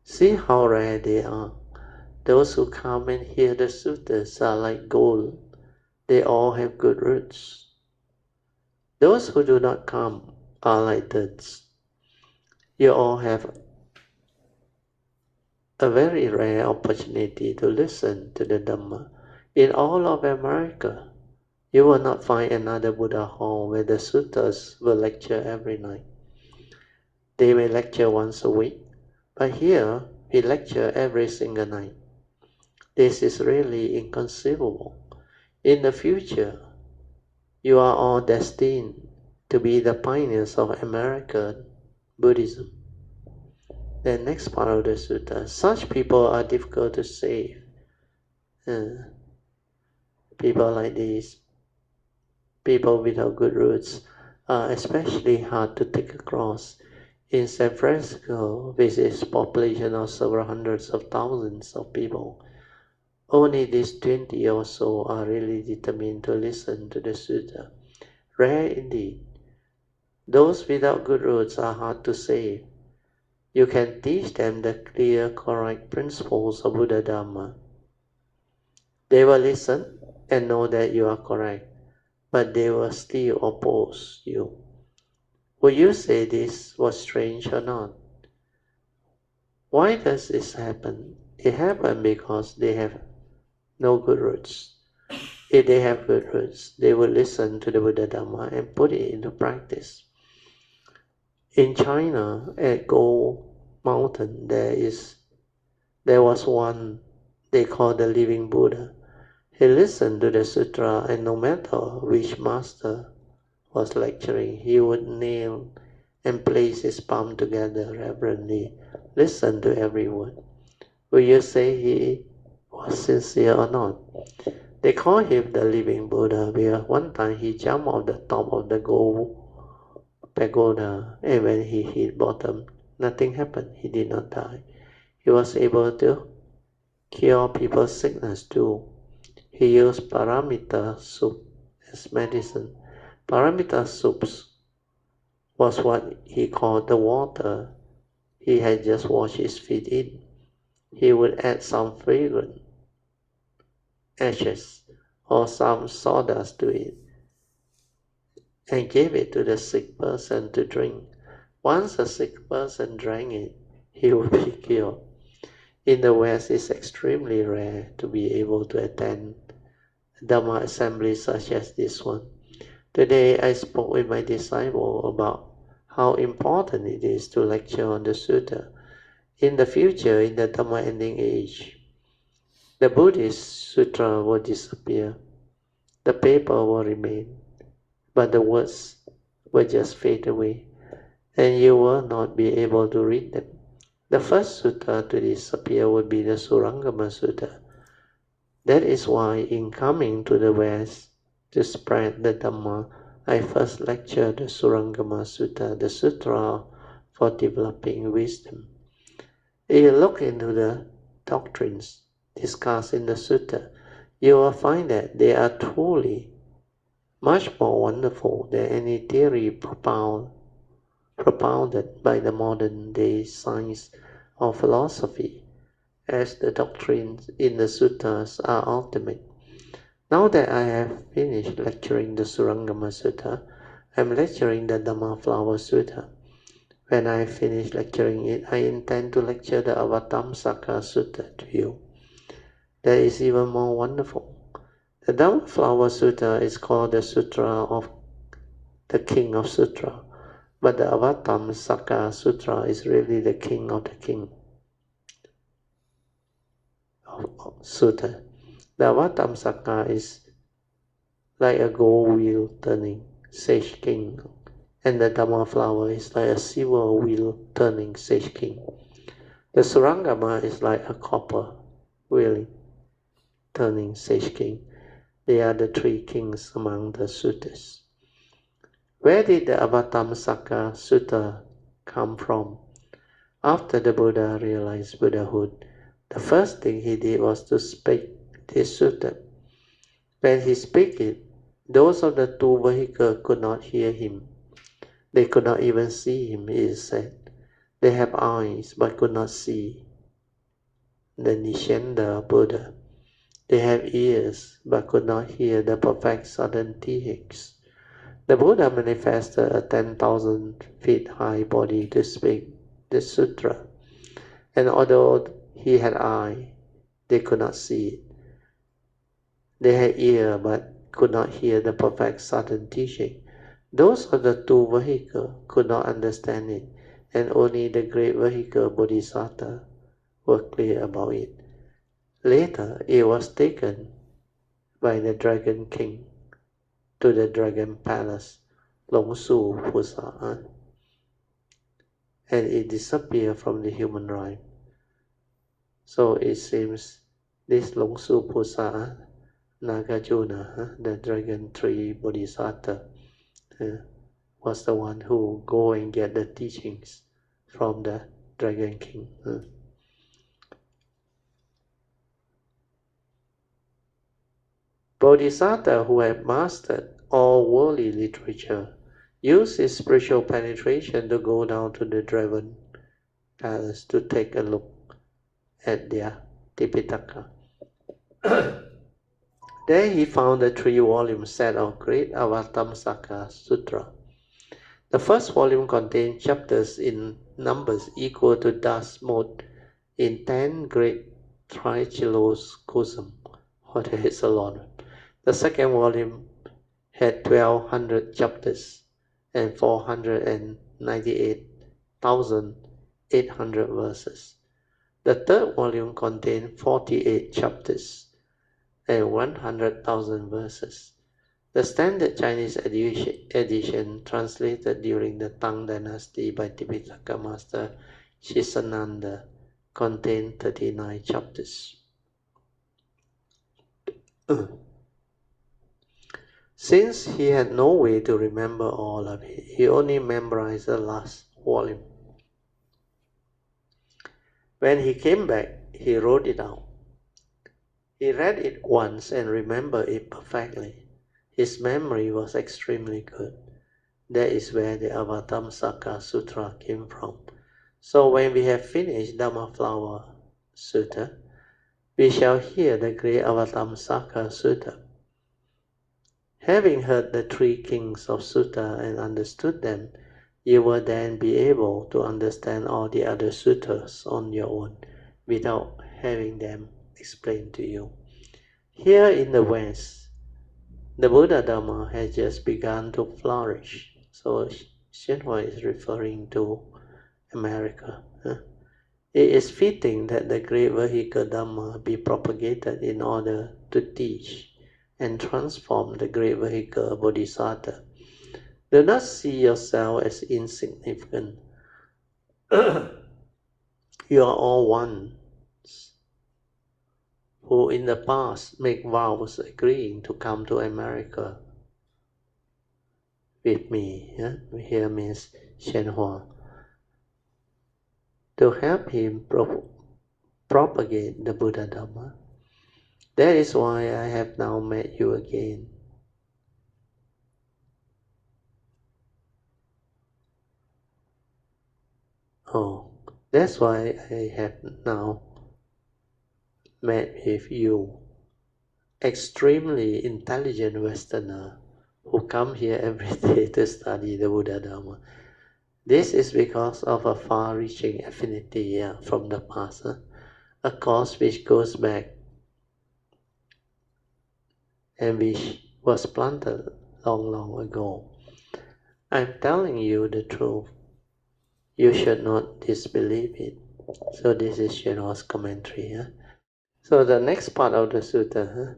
See how rare they are. Those who come and hear the sutras are like gold. They all have good roots. Those who do not come are like dirt. You all have a very rare opportunity to listen to the Dhamma. In all of America, you will not find another Buddha hall where the sutras will lecture every night. They may lecture once a week, but here we lecture every single night. This is really inconceivable. In the future, you are all destined to be the pioneers of American Buddhism. The next part of the sutta, such people are difficult to save. People like these, people without good roots, are especially hard to take across. In San Francisco, with its population of several hundreds of thousands of people, only these 20 or so are really determined to listen to the sutta. Rare indeed. Those without good roots are hard to save. You can teach them the clear, correct principles of Buddha Dharma. They will listen and know that you are correct, but they will still oppose you. Would you say this was strange or not? Why does this happen? It happens because they have no good roots. If they have good roots, they will listen to the Buddha Dhamma and put it into practice. In China, at Gold Mountain, there was one they call the living Buddha. He listened to the sutra, and no matter which master was lecturing, he would kneel and place his palm together reverently, listen to every word. Will you say he was sincere or not? They call him the living Buddha because one time he jumped off the top of the gold pagoda, and when he hit bottom, nothing happened. He did not die. He was able to cure people's sickness too. He used paramita soup as medicine. Paramita soups was what he called the water he had just washed his feet in. He would add some fragrant ashes or some sawdust to it and gave it to the sick person to drink. Once a sick person drank it, he would be cured. In the West, it's extremely rare to be able to attend Dhamma assemblies such as this one. Today, I spoke with my disciple about how important it is to lecture on the sutta. In the future, in the Dhamma ending age, the Buddhist sutra will disappear. The paper will remain, but the words will just fade away, and you will not be able to read them. The first sutta to disappear would be the Surangama Sutta. That is why in coming to the West to spread the Dhamma, I first lectured the Surangama Sutta, the sutra for developing wisdom. If you look into the doctrines discussed in the sutta, you will find that they are truly much more wonderful than any theory propounded by the modern day science or philosophy, as the doctrines in the suttas are ultimate. Now that I have finished lecturing the Surangama Sutta, I am lecturing the Dhamma Flower Sutta. When I finish lecturing it, I intend to lecture the Avatamsaka Sutta to you. That is even more wonderful. The Dhamma Flower Sutta is called the Sutra of the King of Sutra, but the Avatamsaka Sutra is really the King of the King. Sutta. The Avatamsaka is like a gold wheel turning, Sage King, and the Dhamma flower is like a silver wheel turning, Sage King. The Surangama is like a copper wheel turning, Sage King. They are the three kings among the suttas. Where did the Avatamsaka Sutta come from? After the Buddha realized Buddhahood, the first thing he did was to speak this sutta. When he spoke it, those of the two vehicles could not hear him. They could not even see him, it is said. They have eyes but could not see the Nishenda Buddha. They have ears but could not hear the perfect southern teachings. The Buddha manifested a 10,000 feet high body to speak the sutra, and although he had eye, they could not see it. They had ear but could not hear the perfect southern teaching. Those of the two vehicles could not understand it, and only the great vehicle Bodhisattva were clear about it. Later, it was taken by the Dragon King to the Dragon Palace, Long Su Pusa, and it disappeared from the human rhyme. So it seems this Long Su Pusa, Nagarjuna, the Dragon Tree Bodhisattva, was the one who go and get the teachings from the Dragon King. Bodhisattva who had mastered all worldly literature used his spiritual penetration to go down to the Dragon Palace to take a look at their Tipitaka. There he found a 3-volume set of great Avatamsaka Sutra. The first volume contained chapters in numbers equal to dust mote in 10 great trichiloscosm. What is a lot? The second volume had 1,200 chapters and 498,800 verses. The third volume contained 48 chapters and 100,000 verses. The standard Chinese edition, translated during the Tang Dynasty by Tipitaka Master Shisananda, contained 39 chapters. Since he had no way to remember all of it, he only memorized the last volume. When he came back, he wrote it out. He read it once and remembered it perfectly. His memory was extremely good. That is where the Avatamsaka Sutra came from. So when we have finished Dhamma Flower Sutta, we shall hear the great Avatamsaka Sutta. Having heard the three kings of Sutta and understood them, you will then be able to understand all the other suttas on your own without having them explained to you. Here in the West, the Buddha Dhamma has just begun to flourish. So Hsuan is referring to America. It is fitting that the great vehicle Dhamma be propagated in order to teach and transform the great vehicle Bodhisattva. Do not see yourself as insignificant. You are all one who in the past make vows agreeing to come to America with me. Here means Hsuan, to help him propagate the Buddha Dhamma. That is why I have now met you again. Oh, that's why I have now met with you, extremely intelligent Westerner who come here every day to study the Buddha Dhamma. This is because of a far-reaching affinity from the past, a cause which goes back and which was planted long ago. I'm telling you the truth. You should not disbelieve it. So this is Hsuan's commentary. So the next part of the sutta.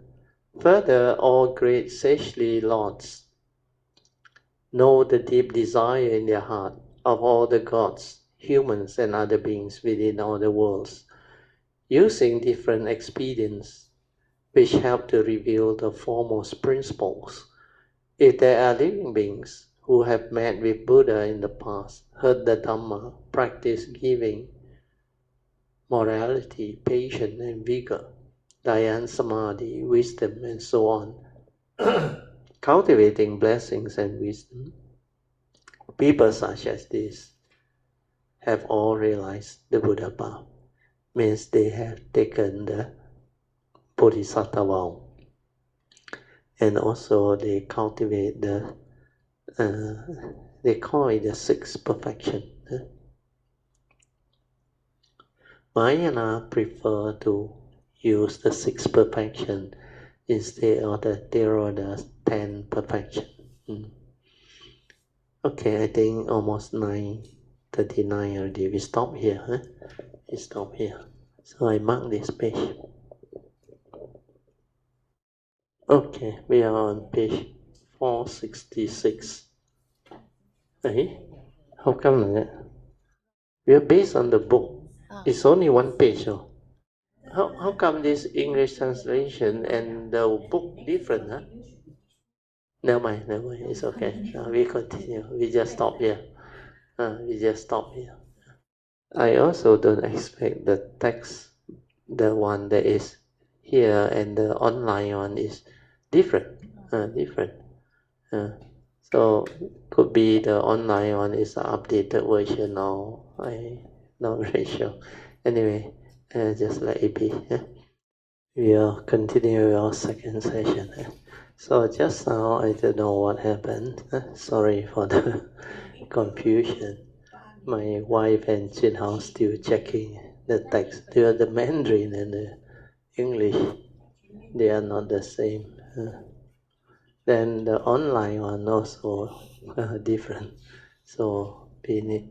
Further, all great sagely lords know the deep desire in their heart of all the gods, humans, and other beings within all the worlds, using different expedients which help to reveal the foremost principles. If there are living beings who have met with Buddha in the past, heard the Dhamma, practiced giving, morality, patience, and vigor, Dhyan Samadhi, wisdom, and so on, cultivating blessings and wisdom, people such as this have all realized the Buddha path, means they have taken the Bodhisattva vow, and also they cultivate the, they call it the sixth perfection. Mahayana prefer to use the sixth perfection instead of the Theravada 10 perfection. Okay, I think almost 9:39 already. We stop here, huh? We stop here. So I mark this page. Okay, we are on page 466. Hey, how come like that? We are based on the book. It's only one page. Oh. How come this English translation and the book different? Huh? Never mind. It's okay. We continue. We just stop here. I also don't expect the text, the one that is here and the online one is different. So could be the online one is the updated version, or I not very sure. Anyway, just let it be. We'll continue our second session. So just now I don't know what happened. Sorry for the confusion. My wife and Jin Hao still checking the text. The Mandarin and the English, they are not the same. Then the online one also different. So we need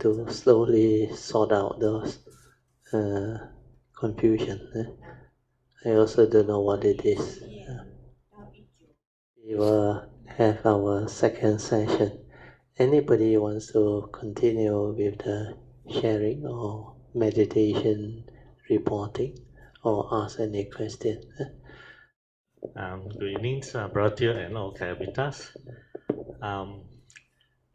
to slowly sort out those confusion. I also don't know what it is. We will have our second session. Anybody wants to continue with the sharing or meditation, reporting, or ask any question?
Good evening, brother and all Karabitas.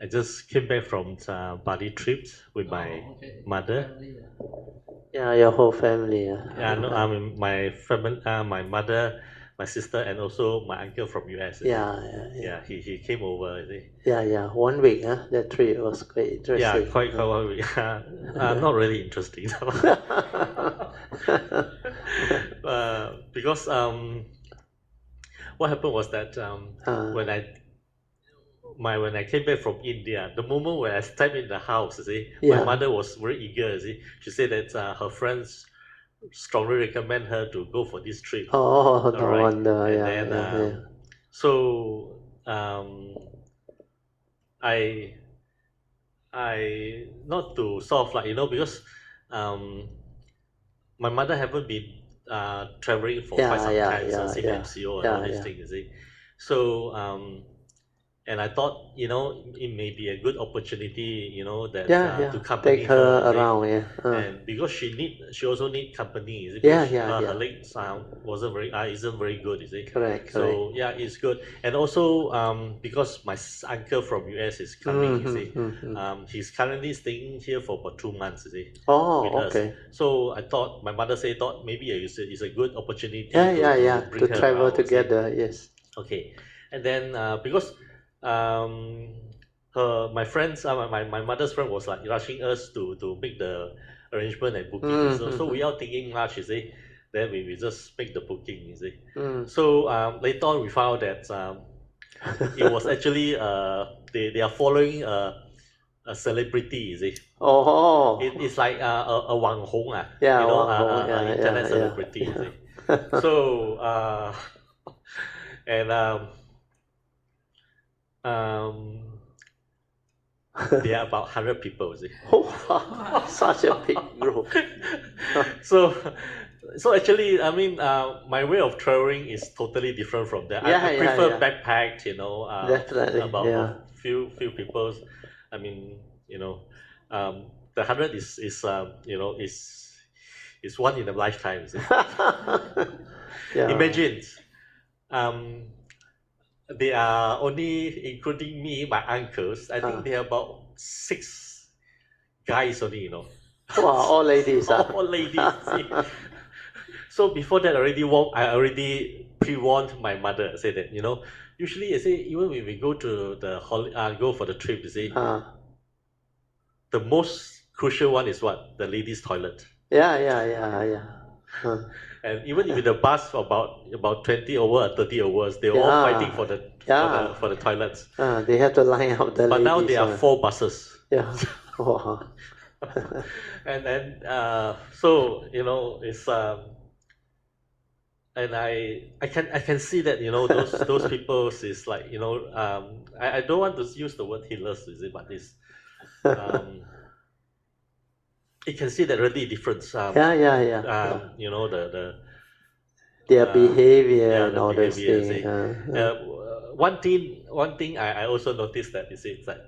I just came back from Pali trip with my mother.
Yeah, your whole family.
Yeah, no, I mean my family, my mother, my sister, and also my uncle from US.
Yeah.
He came over.
Yeah. 1 week, huh? The trip was quite interesting.
Yeah, quite. Not really interesting. Because what happened was that when I came back from India, the moment when I stepped in the house, my mother was very eager. She said that her friends strongly recommend her to go for this trip.
Oh, no
right?
wonder.
And
Yeah,
then, so I not to solve like because my mother haven't been traveling for quite some time, seeing MCO and all these things, you see. So and I thought it may be a good opportunity that to accompany
take her
her
around,
and because she also need company, is it?
Yeah,
Because
yeah.
her legs isn't very good, is it?
Correct.
So yeah, it's good. And also because my uncle from US is coming, you see, he's currently staying here for about 2 months, you see,
Oh,
with us.
okay.
So I thought my mother thought maybe it's a good opportunity
Yeah.
bring
To
her
travel
around, you see.
together, yes.
Okay, and then because my friends, my mother's friend was like rushing us to make the arrangement and booking. So we are thinking much, you see. Then we just make the booking, you see. So later on we found that it was actually they are following a celebrity, you see.
Oh.
It's like a Wang Hong,
Yeah,
internet celebrity, you see. So and There are about 100 people, see.
Wow, such a big group.
So actually, I mean, my way of traveling is totally different from that. I prefer backpacked, you know,
Definitely,
about a few people. I mean, you know, the 100 is you know, is one in a lifetime. Imagine, they are only including me, my uncles. I think they are about 6 guys only, you know.
Wow, all ladies.
All ladies. So before that, I already pre-warned my mother. I said that, you know, usually I say even when we go to the go for the trip, you see, the most crucial one is what? The ladies' toilet.
Yeah.
And even if the bus for about 20 or 30 hours, they were all fighting for the toilets.
They have to line up the
But
ladies.
now there are 4 buses.
Yeah. Wow.
And then so you know it's and I can see that, you know, those people is like, you know, I don't want to use the word healers, is it, but it's you can see that really difference. You know,
their behavior and all those things.
One thing I also noticed that is it's like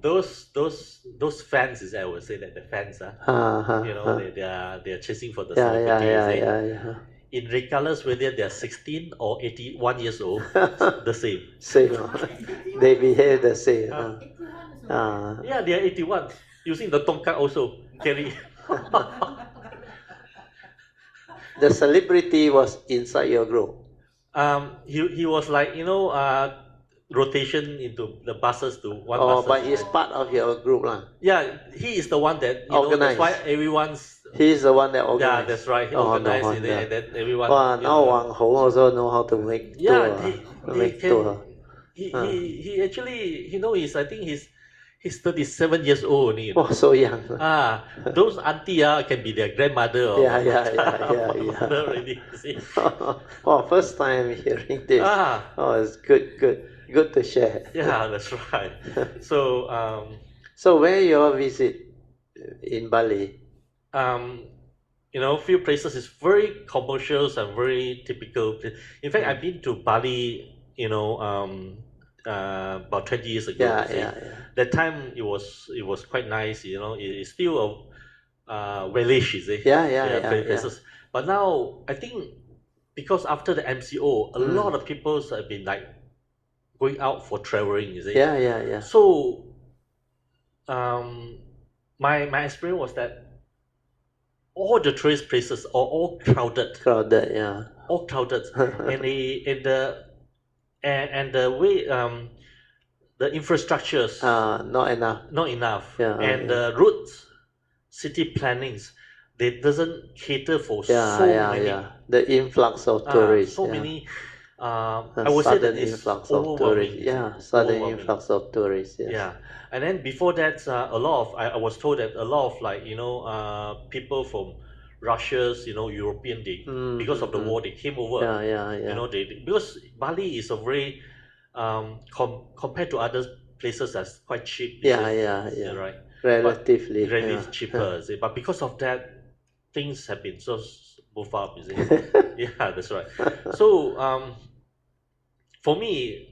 those fans, is I would say that the fans you know, they are chasing for the celebrity. In regardless whether they are 16 or 81 years old, the same.
Same. They behave the same.
Yeah, they are 81. Using the tongkat also carry.
The celebrity was inside your group.
He was like, you know, rotation into the buses to one.
But he's part of your group, lah.
Yeah, he is the one that, you
organized.
Know, that's why everyone's.
He's the one that organized.
Yeah, that's right. He organized it, and then everyone.
Wow, now Wang Hong also know how to make tour.
He actually, you know, I think he's 37 years old only.
Oh, so young.
Those auntie can be their grandmother or mother already. See?
Oh, first time hearing this. Oh, it's good to share.
Yeah, that's right. So
so where you all visit in Bali?
You know, few places is very commercial and very typical. In fact, I've been to Bali, you know, about 20 years ago. That time it was quite nice, you know. It's still a village, you see. Places. But now I think because after the MCO, a lot of people have been like going out for traveling, you see. So my experience was that all the tourist places are all crowded. All crowded. and the way the infrastructures
not enough.
And the routes, city plannings, they doesn't cater for so many.
The influx of tourists.
So many. I would say that it's
influx of tourists. Sudden influx of tourists.
Yeah, and then before that, a lot of I was told that a lot of, like, you know, people from Russia's, you know, European, because of the war, they came over. You know, because Bali is a very compared to other places, that's quite cheap. Right.
Relatively
cheaper. But because of that, things have been so move up. You see. Yeah, that's right. So for me,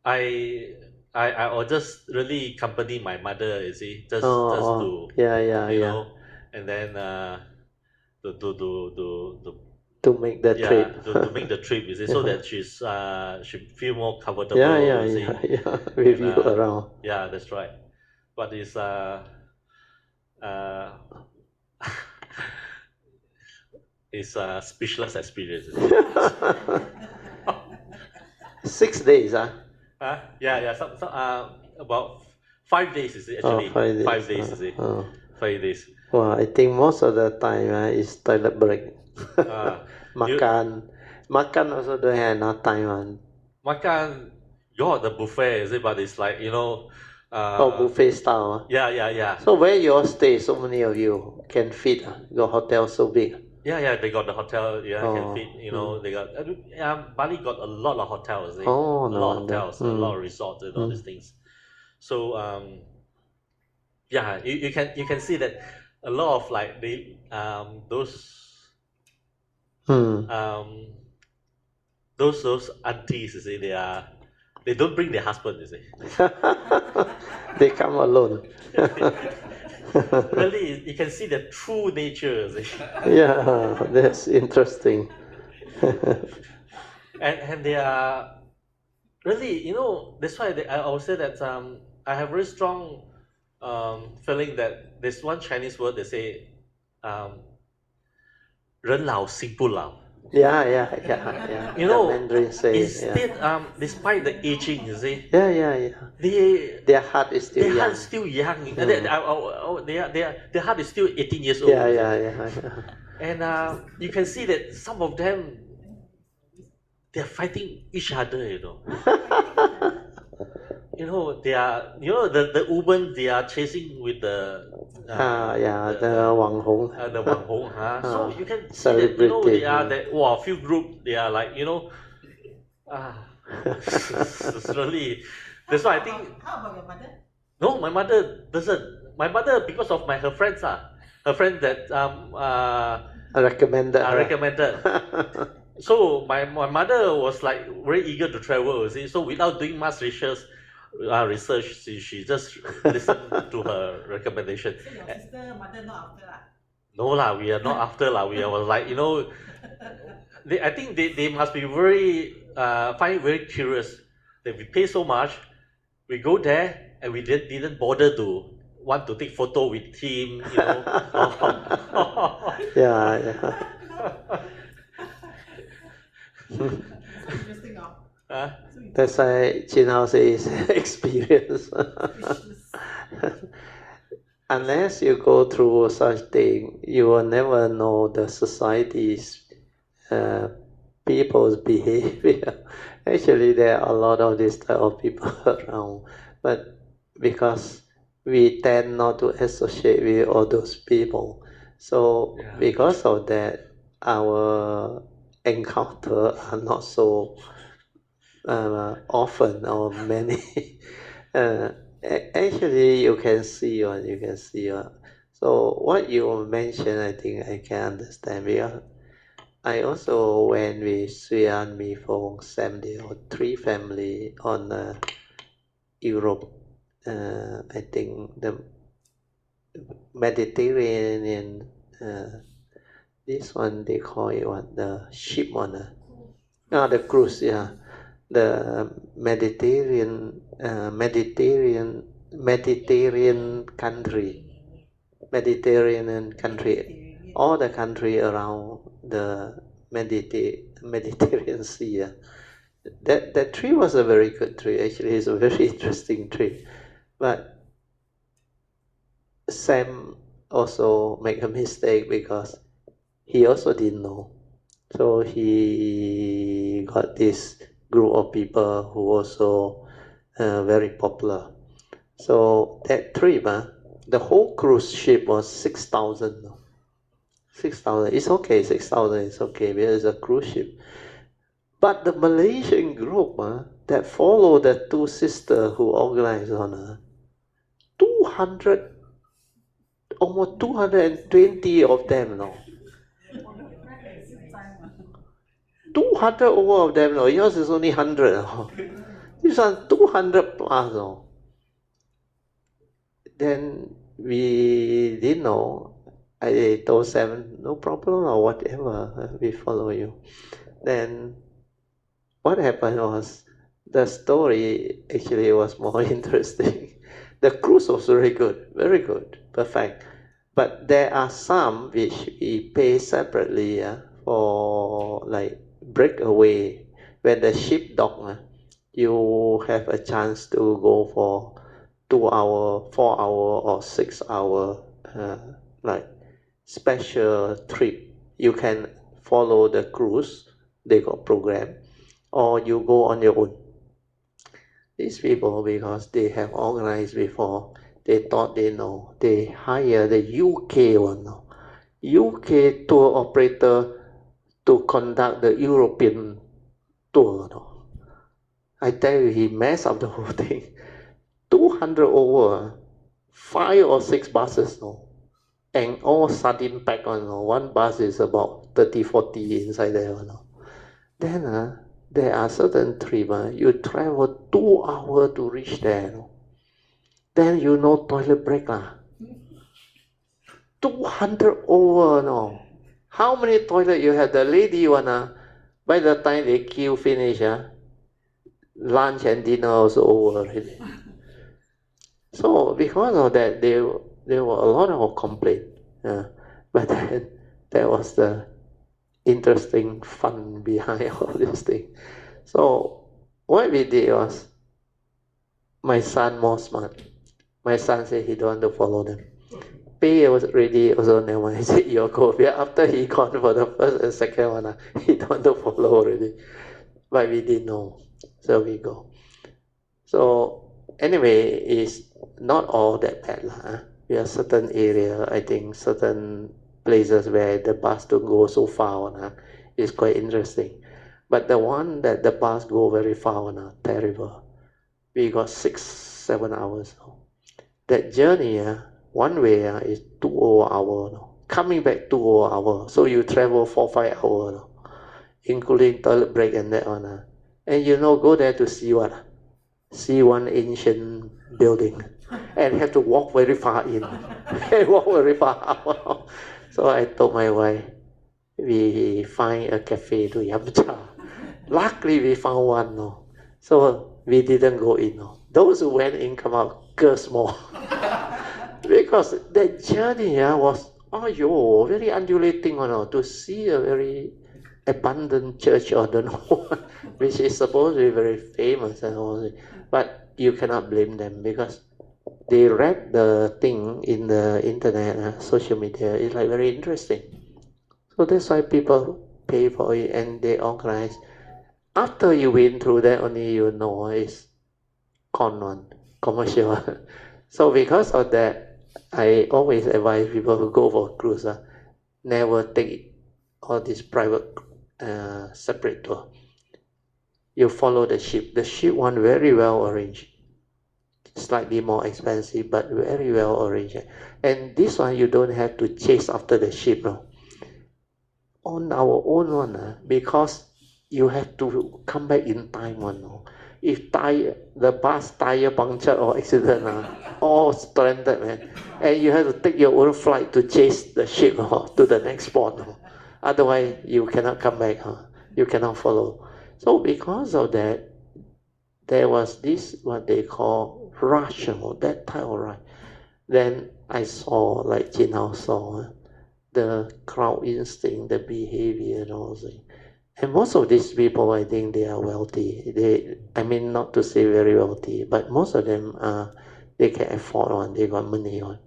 I will just really accompany my mother. You see, just to you know, and then
to make the trip.
to make the trip, you see, so that she feel more comfortable.
With you around.
Yeah, that's right. But it's it's a speechless experience.
6 days,
Some about 5 days, is it actually? 5 days, is it? 5 days.
Well, I think most of the time is toilet break. Makan also don't have enough time.
Makan, got the buffet, is it? But it's like, you know.
Buffet style.
Yeah.
So where you all stay? So many of you can fit. Your hotel so big.
Yeah, they got the hotel. Yeah, can fit. You know, they got. Bali got a lot of hotels. A lot of hotels, a lot of resorts, and all these things. So yeah, you can see that a lot of like the those aunties, you see, they don't bring their husband, you see.
They come alone.
Really, you can see the true nature, you see.
Yeah, that's interesting.
and they are really, you know, that's why I will say that I have very strong feeling that there's one Chinese word they say, 人老心不老.
Yeah.
You know,
Mandarin say,
instead, despite the aging, you see.
Yeah. Their heart is still young.
Their heart is still young. Their heart is still 18 years old.
Yeah.
And you can see that some of them, they're fighting each other, you know. You know, they are, you know, the women, they are chasing with the
Wang Hong.
The Wang Hong, so you can see that, you know, they are that, few group, they are like, you know, it's really, that's why I think.
How about your mother?
No, my mother doesn't. My mother, because of her friends, her friend that recommended. So my mother was like very eager to travel, you see. So without doing much research, she just listened to her recommendation.
So your sister, mother not after lah?
No lah, we are not after lah. We are like, you know, I think they must be very find it very curious that we pay so much, we go there and we didn't bother to want to take photo with him, you know.
Yeah.
Interesting,
That's why Chin says experience. Unless you go through such thing, you will never know the society's people's behavior. Actually, there are a lot of this type of people around, but because we tend not to associate with all those people, so because of that, our encounter are not so often or many. Actually, you can see one. So what you mentioned, I think I can understand, because I also went with Hsuan, Mi Fong, Sam, or 3 family on Europe. I think the Mediterranean. This one they call it what, the ship one. The cruise, yeah. The Mediterranean country, all the country around the Mediterranean Sea. Yeah. That trip was a very good trip. Actually, it's a very interesting trip. But Sam also make a mistake because he also didn't know. So he got this group of people who also very popular. So that trip, the whole cruise ship was 6,000. 6,000. It's okay. 6,000 is okay because it's a cruise ship. But the Malaysian group that followed the 2 sisters who organized on 200, almost 220 of them, no. 200 over of them, no. Yours is only 100. No. This one 200 plus. No. Then we didn't know. I told Sam, no problem or whatever, we follow you. Then what happened was, the story actually was more interesting. The cruise was very good, perfect. But there are some which we pay separately for like breakaway. When the ship dock, you have a chance to go for 2 hour, 4 hour or 6 hour like special trip. You can follow the cruise, they got program, or you go on your own. These people, because they have organized before, they thought they know. They hire the UK one. UK tour operator to conduct the European tour. No? I tell you, he messed up the whole thing. 200 over, 5 or 6 buses, no? And all sardine packed on. No? One bus is about 30, 40 inside there. No? Then there are certain trips, you travel 2 hours to reach there. No? Then you know toilet break. 200 over. No? How many toilets you have? The lady one, by the time they queue finish, lunch and dinner also over already. So because of that, there were a lot of complaints. But then that was the interesting fun behind all this thing. So what we did was, my son more smart. My son said he don't want to follow them. Pay was ready also never mind. He said you go. After he gone for the first and second one, he don't want to follow already. But we didn't know, so we go. So anyway, it's not all that bad. We have certain area, I think certain places where the bus don't go so far is quite interesting. But the one that the bus go very far terrible. We got 6-7 hours. That journey, one way is 2 hours. Coming back 2 hours. So you travel 4-5 hours, including toilet break and that one. And go there to see what? See one ancient building and have to walk very far in and walk very far out. So I told my wife, we find a cafe to yam cha. Luckily we found one. No? So we didn't go in. No? Those who went in come out curse more. Because that journey was very undulating to see a very abundant church or don't know which is supposed to be very famous and all. But you cannot blame them because they read the thing in the internet, social media. It's like very interesting. So that's why people pay for it and they organize. After you went through that, only you know it's commercial. So because of that, I always advise people who go for cruise, never take all this private separate tour. You follow the ship. The ship one very well arranged. Slightly more expensive, but very well arranged. And this one you don't have to chase after the ship. No? On our own one, because you have to come back in time. No? If the bus tire punctured or accident, all stranded, man. And you have to take your own flight to chase the ship to the next port. Otherwise, you cannot come back. You cannot follow. So because of that, there was this, what they call rush, that type of rush. Then I saw, like Jin Hao saw, the crowd instinct, the behavior and all that. And most of these people, I think they are wealthy. Not to say very wealthy, but most of them, they can afford one, they got money on.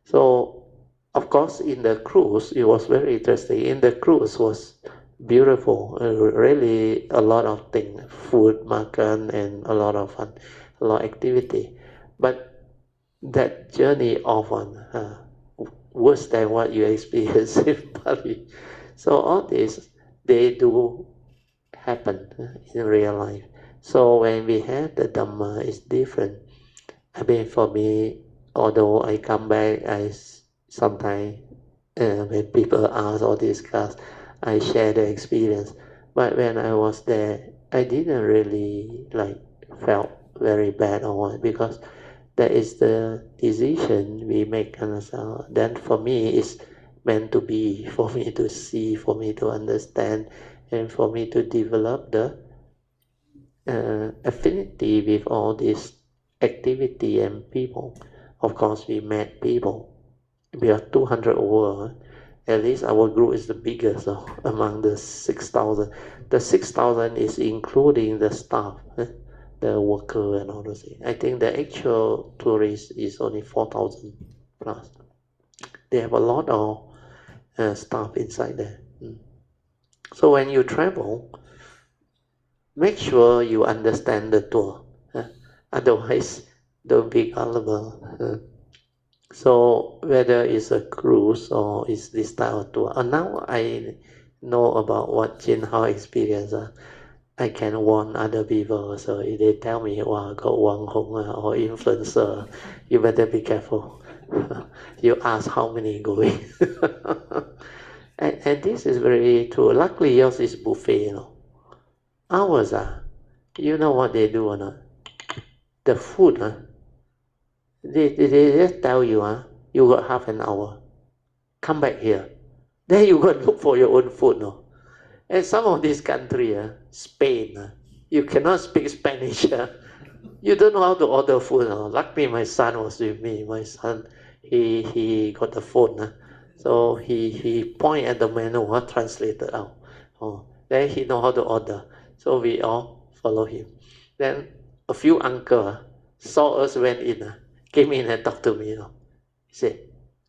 So, of course, in the cruise, it was very interesting. In the cruise was beautiful, really a lot of things, food, makan, and a lot of fun, a lot of activity. But that journey often worse than what you experience in Pali. So all this, they do happen in real life. So when we have the Dhamma, it's different. For me, although I come back, I sometimes, when people ask or discuss, I share the experience. But when I was there, I didn't really felt very bad or what, because that is the decision we make. Then for me, it's meant to be, for me to see, for me to understand, and for me to develop the affinity with all this activity and people. Of course, we met people. We are 200 over. At least our group is the biggest among the 6,000. The 6,000 is including the staff, the worker and all those things. I think the actual tourist is only 4,000 plus. They have a lot of staff inside there. So when you travel, make sure you understand the tour. Otherwise, don't be gullible. So whether it's a cruise or it's this type of tour, and now I know about what Jin Hao experience. I can warn other people. So if they tell me, "Wow, got Wang Hong or influencer," you better be careful. You ask how many going. and this is very true. Luckily, yours is buffet. You know, ours you know what they do or not? The food they just tell you you got half an hour. Come back here. Then you go and look for your own food. No? And some of these countries, Spain, you cannot speak Spanish. You don't know how to order food. Luckily, my son was with me. My son, he got the phone. So he point at the menu, translated out. Then he know how to order. So we all follow him. Then a few uncle saw us went in, came in and talked to me. He said,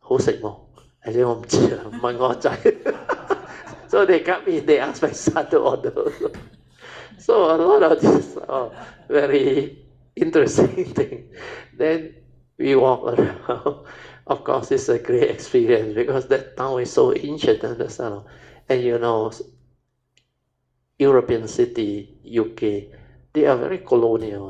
"Hổ食冇?" I said, "我唔知啊，問我仔." So they got me, they asked my son to order. So a lot of this very interesting thing. Then we walk around. Of course, it's a great experience because that town is so ancient, understand? And you know, European city, UK, they are very colonial.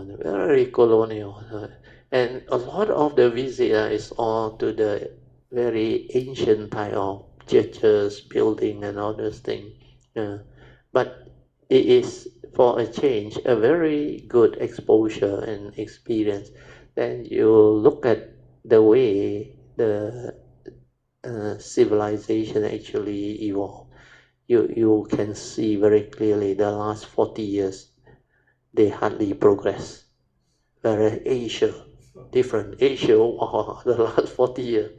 And a lot of the visit is all to the very ancient type of churches, building, and all those things. But it is, for a change, a very good exposure and experience. Then you look at the way the civilization actually evolved. You can see very clearly the last 40 years, they hardly progress. Whereas Asia, different. Asia, wow, the last 40 years,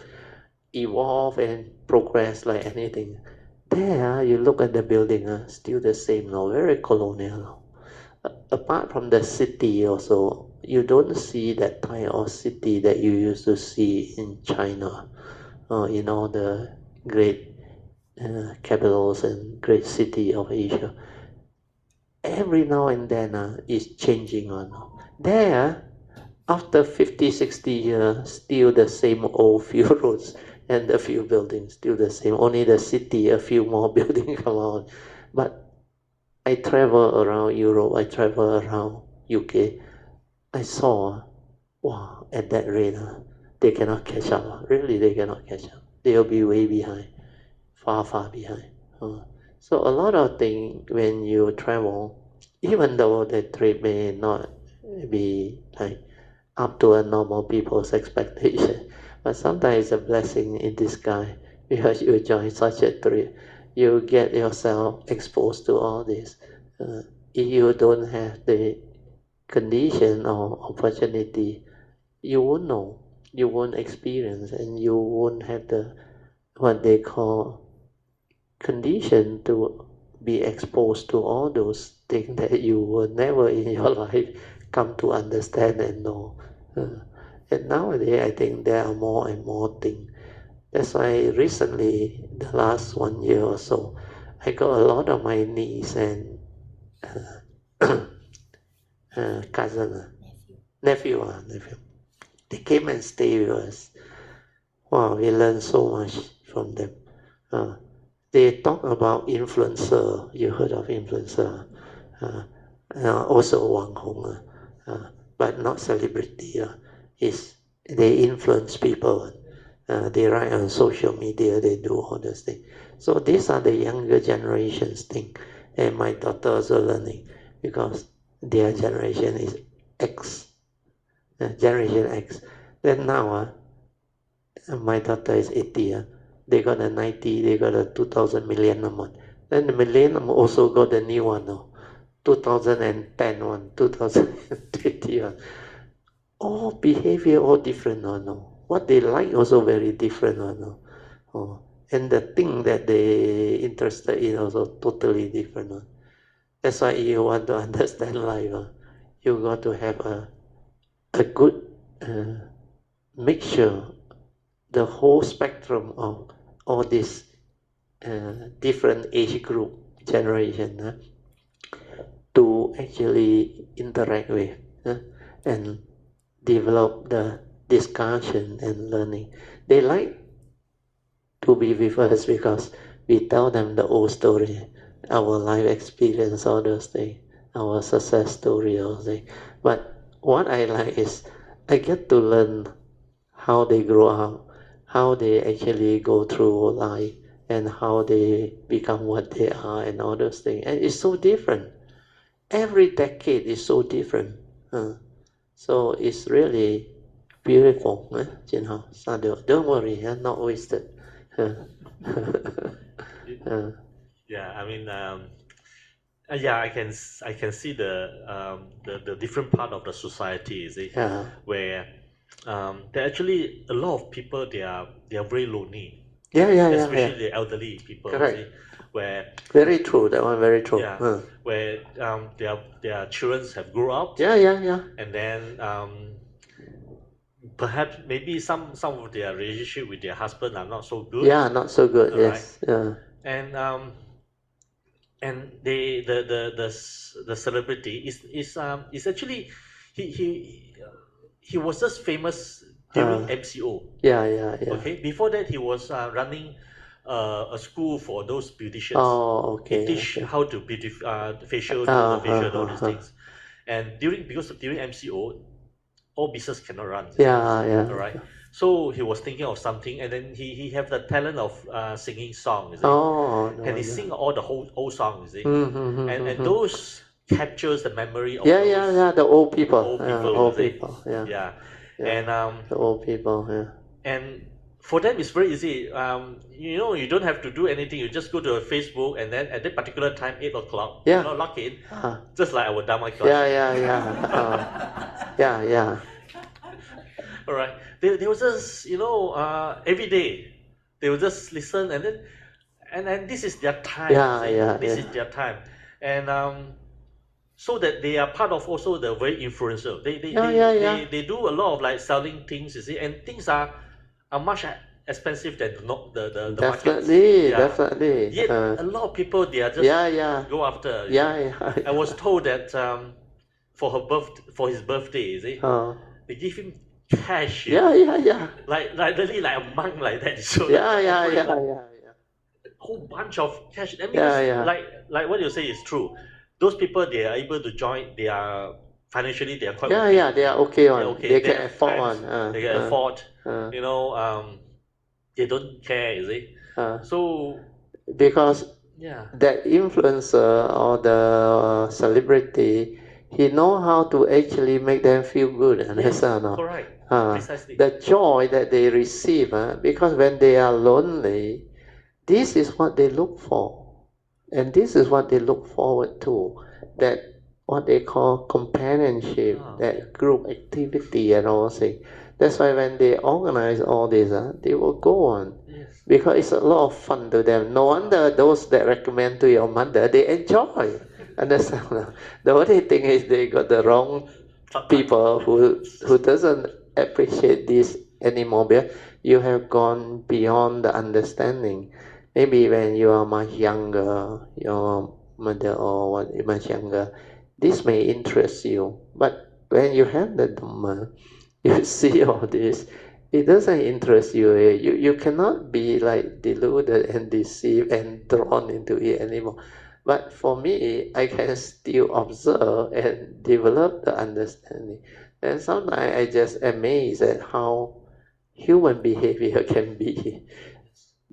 evolve and progress like anything. There, you look at the building, still the same now, very colonial. Apart from the city also, you don't see that type of city that you used to see in China, in all the great capitals and great city of Asia. Every now and then is changing on. There, after 50, 60 years, still the same old few roads and a few buildings, still the same. Only the city, a few more buildings come out. But I travel around Europe, I travel around UK. I saw, wow, at that rate, they cannot catch up. Really, they cannot catch up. They'll be way behind, far, far behind. So a lot of things when you travel, even though the trip may not be like up to a normal people's expectation, but sometimes it's a blessing in disguise because you join such a trip. You get yourself exposed to all this. If you don't have the condition or opportunity, you won't know, you won't experience, and you won't have the what they call condition to be exposed to all those things that you will never in your life come to understand and know. And nowadays, I think there are more and more things. That's why recently, the last 1 year or so, I got a lot of my niece and cousin, nephew. They came and stayed with us. Wow, we learned so much from them. They talk about influencer. You heard of influencer? Also Wang Hong, but not celebrity. They influence people. They write on social media. They do all those things. So these are the younger generations thing, and my daughter also learning because their generation is X, Generation X. Then now, my daughter is 80. They got a 90. They got a 2000 millennium one. Then the millennium also got a new one now. 2010 one, 2020 one. All behavior all different one. What they like also very different one. And the thing that they interested in also totally different one. That's why if you want to understand life, you got to have a good mixture, the whole spectrum of all these different age group generation to actually interact with and develop the discussion and learning. They like to be with us because we tell them the old story, our life experience, all those things, our success story, all those things. But what I like is I get to learn how they grow up, how they actually go through life, and how they become what they are, and all those things. And it's so different. Every decade is so different. So it's really beautiful. Don't worry, not wasted.
Yeah, I mean, yeah, I can see the different part of the society, you see, where there are actually a lot of people, they are very lonely. Especially the elderly people.
Correct.
See, where
very true, that one very true.
Yeah, where their children have grown up. And then perhaps maybe some of their relationship with their husband are not so good.
Yeah, not so good. Yes.
Right? And the celebrity is actually he was just famous during MCO.
Yeah.
Okay, before that he was running a school for those beauticians.
Oh, okay.
He teach how to facial, all these things. And during MCO, all business cannot run.
Yeah.
All right. So he was thinking of something, and then he have the talent of singing songs. And he sing all the old songs. And those captures the memory of
the old people.
Old people. Yeah. And
the old people.
And for them it's very easy. You don't have to do anything. You just go to Facebook, and then at that particular time, 8 o'clock, log in, just like our Dharma class.
Yeah.
All right. They will just, every day, they will just listen, and then this is their time. This is their time, and so that they are part of also the very influencer. They do a lot of like selling things, you see, and things are much expensive than the
definitely,
markets.
Definitely.
Yet a lot of people, they are just go after. I was told that for his birthday, you see, they give him cash. Like really like a monk like that. So
yeah.
Whole bunch of cash. That means like what you say is true. Those people, they are able to join. They are financially, they are quite okay.
They are okay. They can afford one.
They can afford. They don't care, you see. So
because that influencer or the celebrity, he know how to actually make them feel good.
Correct. Precisely.
The joy that they receive, because when they are lonely, this is what they look for, and this is what they look forward to. That what they call companionship, that group activity and all things. That's why when they organize all this, they will go on. Because it's a lot of fun to them. No wonder those that recommend to your mother, they enjoy. Understand? The only thing is they got the wrong people who doesn't appreciate this anymore. Because you have gone beyond the understanding. Maybe when you are much younger, your mother or much younger, this may interest you. But when you have the Dhamma, you see all this, it doesn't interest you. You cannot be like deluded and deceived and drawn into it anymore. But for me, I can still observe and develop the understanding. And sometimes I just amazed at how human behavior can be.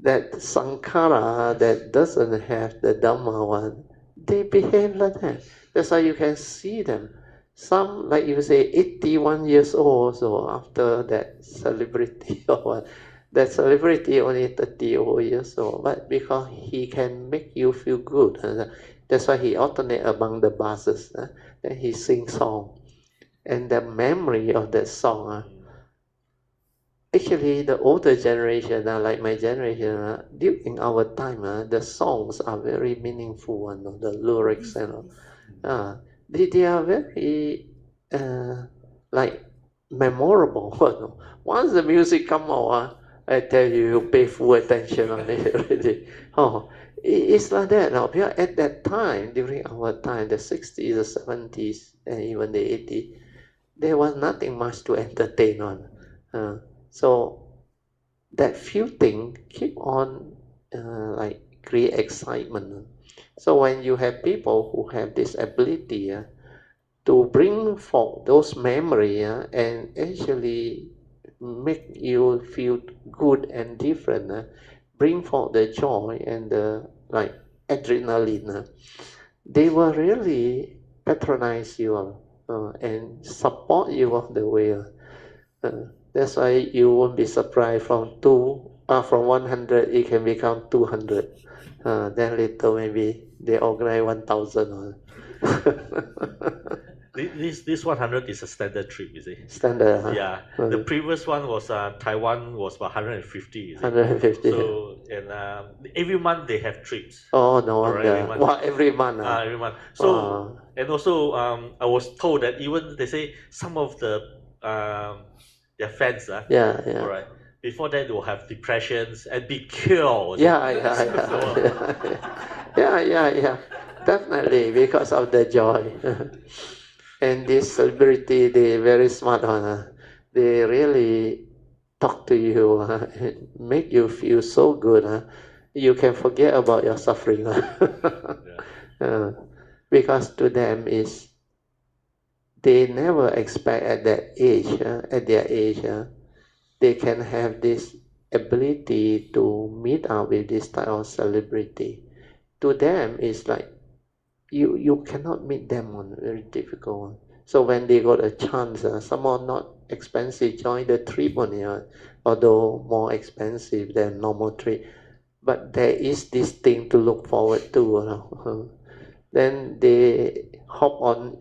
That sankhara that doesn't have the Dhamma one, they behave like that. That's why you can see them. Some, like you say, 81 years old, so after that celebrity or what, that celebrity only 30 years old, but because he can make you feel good, that's why he alternate among the buses, then he sings song. And the memory of that song, actually the older generation, like my generation, during our time, the songs are very meaningful, the lyrics and all. They are very like memorable. Once the music come out, I tell you pay full attention on it already. It's like that now. Because at that time, during our time, the 60s, the 70s, and even the 80s, there was nothing much to entertain on. So that few things keep on like create excitement. So when you have people who have this ability to bring forth those memories and actually make you feel good and different, bring forth the joy and the like adrenaline, they will really patronize you and support you all the way. That's why you won't be surprised from 100 it can become 200. Then later maybe they organize 1,000.
This 100 is a standard trip, you see.
Standard, huh?
Yeah. The previous one was Taiwan was about 150. You see?
150.
So and every month they have trips.
Oh no wonder.
Every month.
Every month.
Every month. So and also I was told that even they say some of the their fans
yeah.
All right. Before that they will have depressions and be cured.
Yeah. Definitely because of the joy. And this celebrity, they very smart one. They really talk to you, make you feel so good. You can forget about your suffering. Because to them is they never expect at that age, at their age, they can have this ability to meet up with this type of celebrity. To them, it's like you cannot meet them on very difficult one. So when they got a chance, someone not expensive join the trip on, although more expensive than normal trip, but there is this thing to look forward to. Then they hop on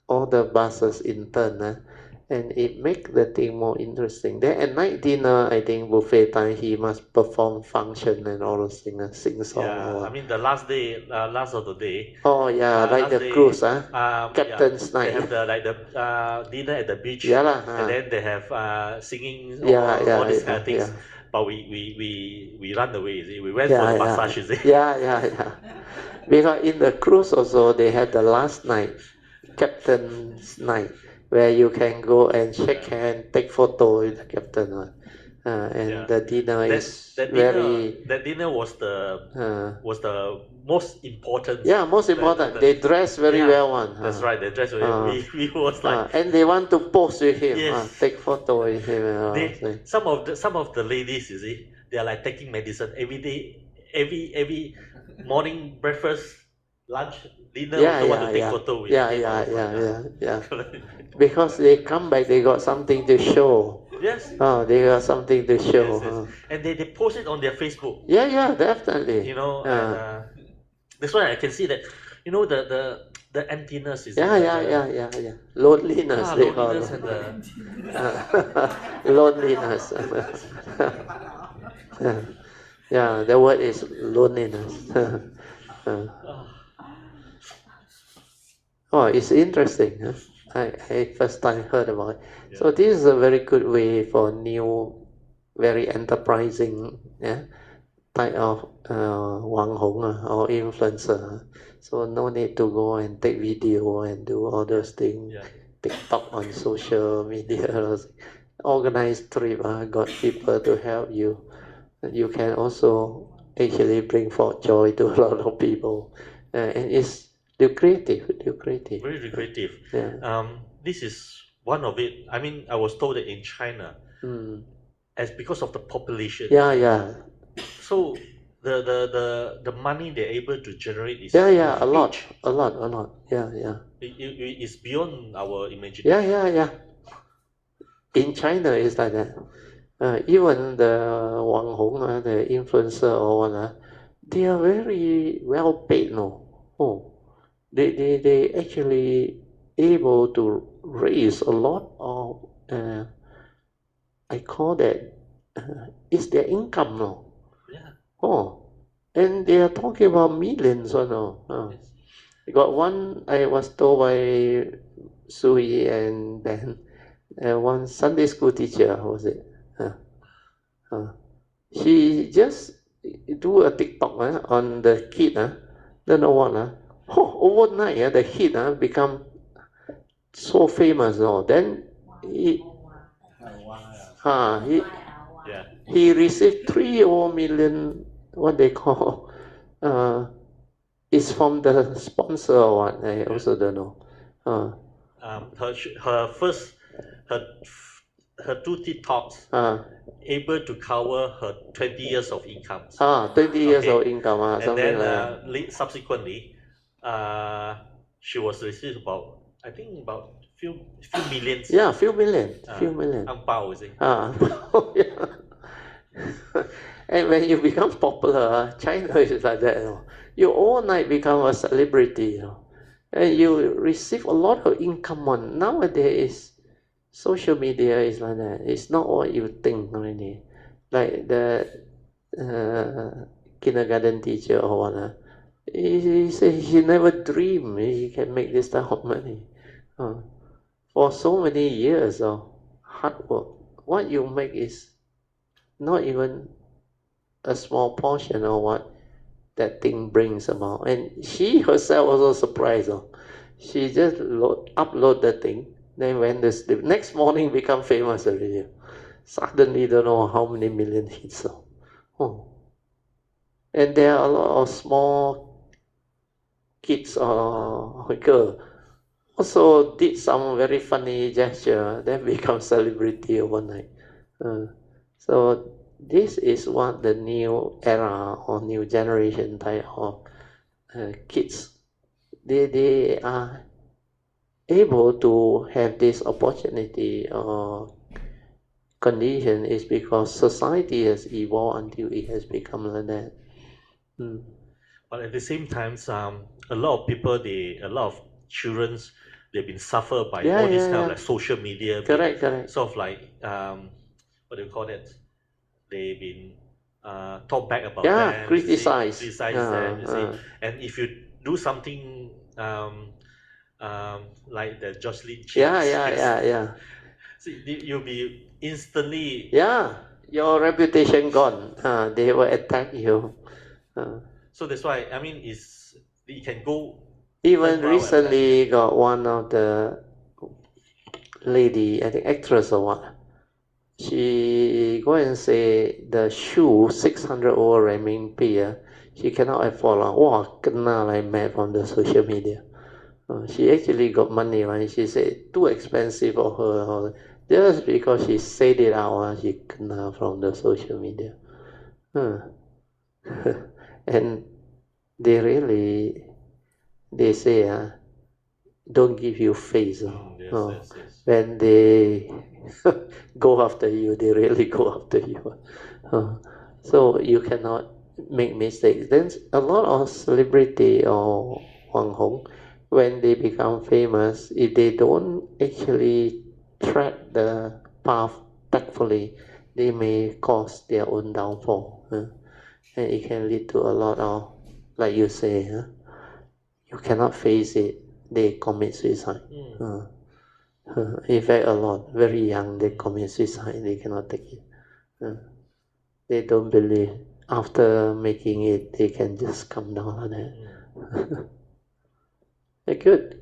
all the buses in turn, and it make the thing more interesting. Then at night dinner, I think buffet time, he must perform function and all those things, sing song.
Yeah, I mean the last of the day.
Oh yeah, like the cruise, Captain's night.
They have the dinner at the beach. And then they have singing all these kind of things.
Yeah.
But we run away. See? We went for the massage. See?
Yeah. Because in the cruise also they have the last night, Captain's night, where you can go and shake hand, take photo with the captain. And the dinner
that dinner was the most important.
Yeah, most important. They dress very well one.
That's right. They dress very well. We was like.
And they want to pose with him.
Yes.
Take photo with him.
Some of the ladies, you see, they are like taking medicine every day, every morning, breakfast, lunch, dinner. Also want to take photo with him.
Yeah. Because they come back, they got something to show.
Yes.
They got something to show.
Yes. And they post it on their Facebook.
Yeah, definitely.
And, that's why I can see that, the emptiness is.
Yeah. Loneliness.
Loneliness and
loneliness. Yeah, the word is loneliness. Oh, it's interesting. I first time heard about it. Yeah. So this is a very good way for new, very enterprising type of Wang Hong or influencer. So no need to go and take video and do all those things. Yeah. TikTok on social media, organize trip, got people to help you. You can also actually bring forth joy to a lot of people, and it's lucrative.
Very lucrative.
Yeah.
This is one of it. I mean, I was told that in China, as because of the population.
Yeah.
So the money they're able to generate is
a lot. Yeah.
It's beyond our imagination.
Yeah. In China, it's like that. Even the Wang Hong, the influencer or one, they are very well paid. They actually able to raise a lot of. I call that it's their income now. Yeah. And they are talking about millions now. Yes. Got one I was told by Sui and then one Sunday school teacher, was it? She just do a TikTok on the kid. Don't know what. Overnight the kid become so famous. Then He received 3 million, what they call, it's from the sponsor or what, I also don't know.
Her 2 TED Talks able to cover her 20 years of income.
20 years of income,
and
something
then
like that.
subsequently, she was received about, I think about few millions.
Yeah, few million.
Ang pao, is it?
Yeah. And when you become popular, China is like that. You overnight become a celebrity, and you receive a lot of income on. Nowadays, social media is like that. It's not what you think already. Like the kindergarten teacher or what. He said he never dreamed he can make this type of money. For so many years of hard work, what you make is not even a small portion of what that thing brings about. And she herself also surprised. She just upload the thing, then went to sleep. Next morning become famous already. Suddenly don't know how many million hits. And there are a lot of small kids or girl also did some very funny gesture, then become celebrity overnight. So this is what the new era or new generation type of kids, they are able to have this opportunity or condition is because society has evolved until it has become like that.
But at the same time, a lot of people, a lot of children, they've been suffered by all these kind of like social media.
Correct.
Sort of like, what do you call it? They've been talked back about them.
Criticize
them, you see. And if you do something like the Jocelyn Cheeks, see, you'll be instantly...
your reputation gone. They will attack you.
So that's why, I mean, it can go...
Even recently got one of the lady, I think actress or what, she go and say the shoe 600 over renminbi, she cannot afford. Wow, kena like mad from the social media. She actually got money, right? She said too expensive for her. Just because she said it out, she kena from the social media. And they say, don't give you face.
Yes.
When they go after you, they really go after you. So you cannot make mistakes. Then a lot of celebrity or Wang Hong, when they become famous, if they don't actually tread the path tactfully, they may cause their own downfall. And it can lead to a lot of, like you say, you cannot face it, they commit suicide. In fact, a lot, very young, they commit suicide, they cannot take it. They don't believe after making it, they can just come down on it. Good.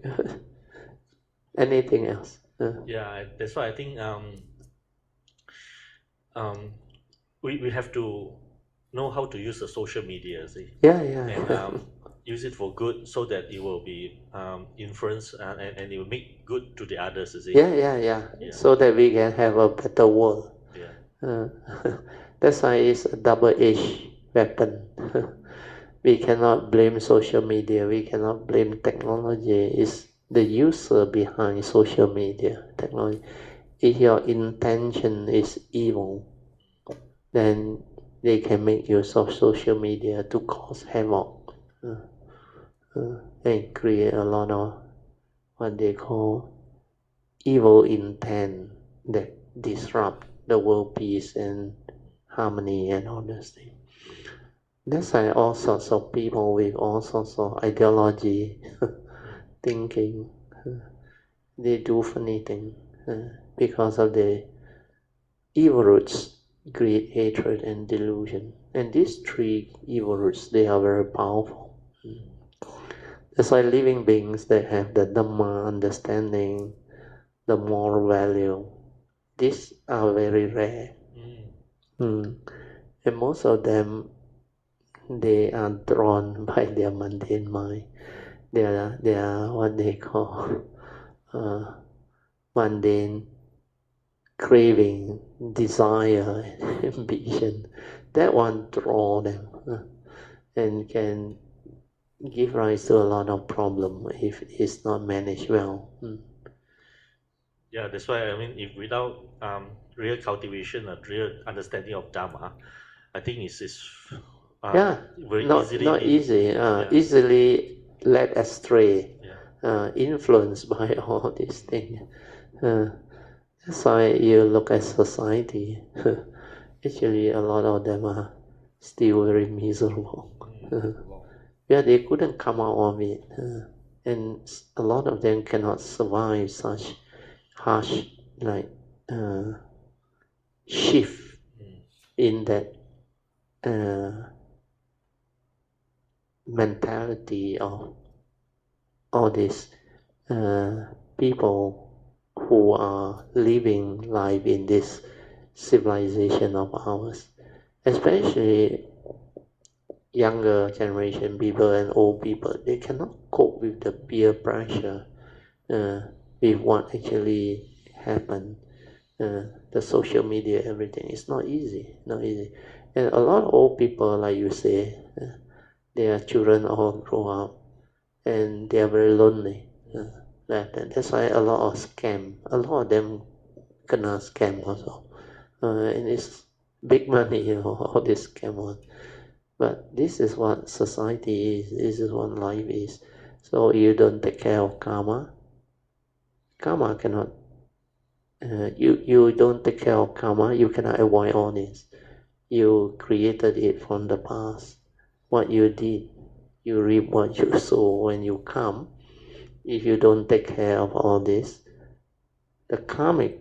Anything else?
Yeah, that's why I think we have to know how to use the social media, see? And use it for good so that it will be influence and it will make good to the others, you see?
Yeah. So that we can have a better world. That's why it's a double-edged weapon. We cannot blame social media, we cannot blame technology. It's the user behind social media, technology. If your intention is evil, then they can make use of social media to cause havoc and create a lot of what they call evil intent that disrupt the world peace and harmony and all those things. That's why all sorts of people with all sorts of ideology, thinking, they do funny things because of the evil roots, greed, hatred, and delusion. And these 3 evil roots, they are very powerful. That's why living beings that have the Dhamma understanding, the moral value, these are very rare. And most of them, they are drawn by their mundane mind. They are what they call mundane craving, desire, ambition. That one draw them and can give rise to a lot of problem if it's not managed well.
Yeah, that's why I mean, if without real cultivation and real understanding of Dharma, I think it's very
not easy. Easily led astray, influenced by all these things. That's why you look at society. Actually, a lot of them are still very miserable. They couldn't come out of it, and a lot of them cannot survive such harsh shift in that mentality of all these people who are living life in this civilization of ours, especially younger generation people and old people. They cannot cope with the peer pressure, with what actually happened. The social media, everything. It's not easy. And a lot of old people, like you say, their children all grow up and they are very lonely. That's why a lot of scam. A lot of them kena scam also. And it's big money, all this scam on. But this is what society is. This is what life is. So you don't take care of karma. Karma cannot. You don't take care of karma. You cannot avoid all this. You created it from the past. What you did, you reap what you sow when you come. If you don't take care of all this, the karmic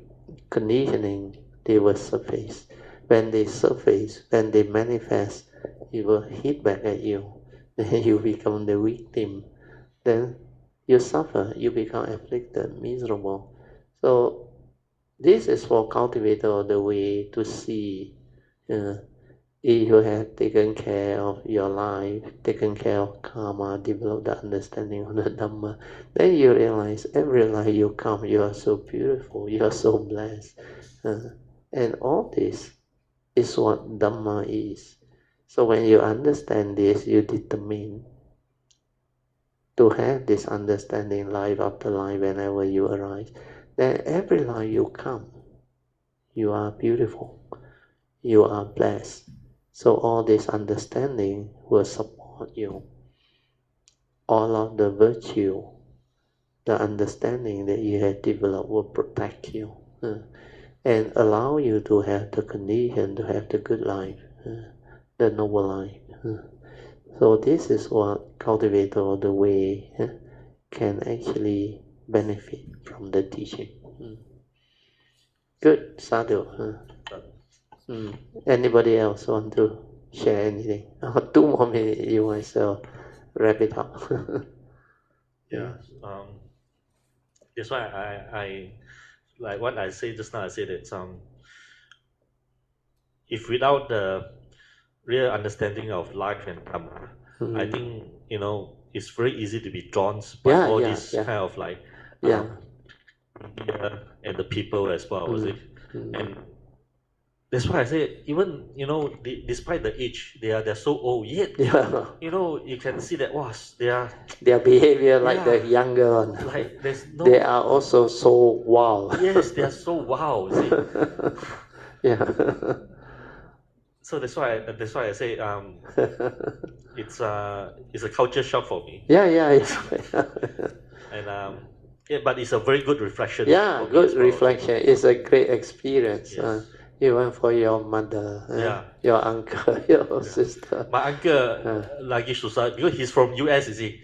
conditioning, they will surface. When they surface, when they manifest, it will hit back at you. Then you become the victim. Then you suffer, you become afflicted, miserable. So this is for cultivator of the way to see if you have taken care of your life, taken care of karma, developed the understanding of the Dhamma, then you realize every life you come, you are so beautiful, you are so blessed. And all this is what Dhamma is. So when you understand this, you determine to have this understanding life after life whenever you arise. Then every life you come, you are beautiful, you are blessed. So all this understanding will support you. All of the virtue, the understanding that you have developed will protect you and allow you to have the condition to have the good life, the noble life. So this is what cultivator of the way can actually benefit from the teaching. Good, sadhu. Anybody else want to share anything? 2 more minutes, you myself wrap it up.
That's why I like what I say just now. I say that if without the real understanding of life and Dhamma, I think it's very easy to be drawn by all this kind of media and the people as well. And that's why I say, even despite the age, they're so old yet. You can see that
their behavior like the younger one.
Like
they are also so wow.
Yes, they are so wow. See? So that's why I say it's a culture shock for me. And but it's a very good reflection.
Good reflection. It's a great experience.
Yes.
Even for your mother, your uncle, your sister.
My uncle lagi susah because he's from US, you see.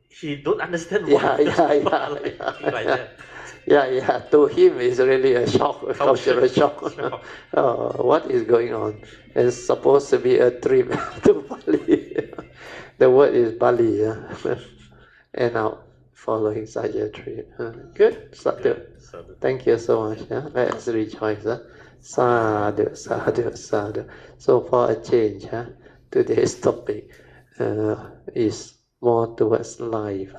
He don't understand
like that. To him it's really a shock, cultural shock. What is going on? It's supposed to be a trip to Pali. The word is Pali, and now following such a trip. Good, sadhu. Thank you so much. Let us rejoice. Sadhu, sadhu, sadhu. So for a change, today's topic is more towards life,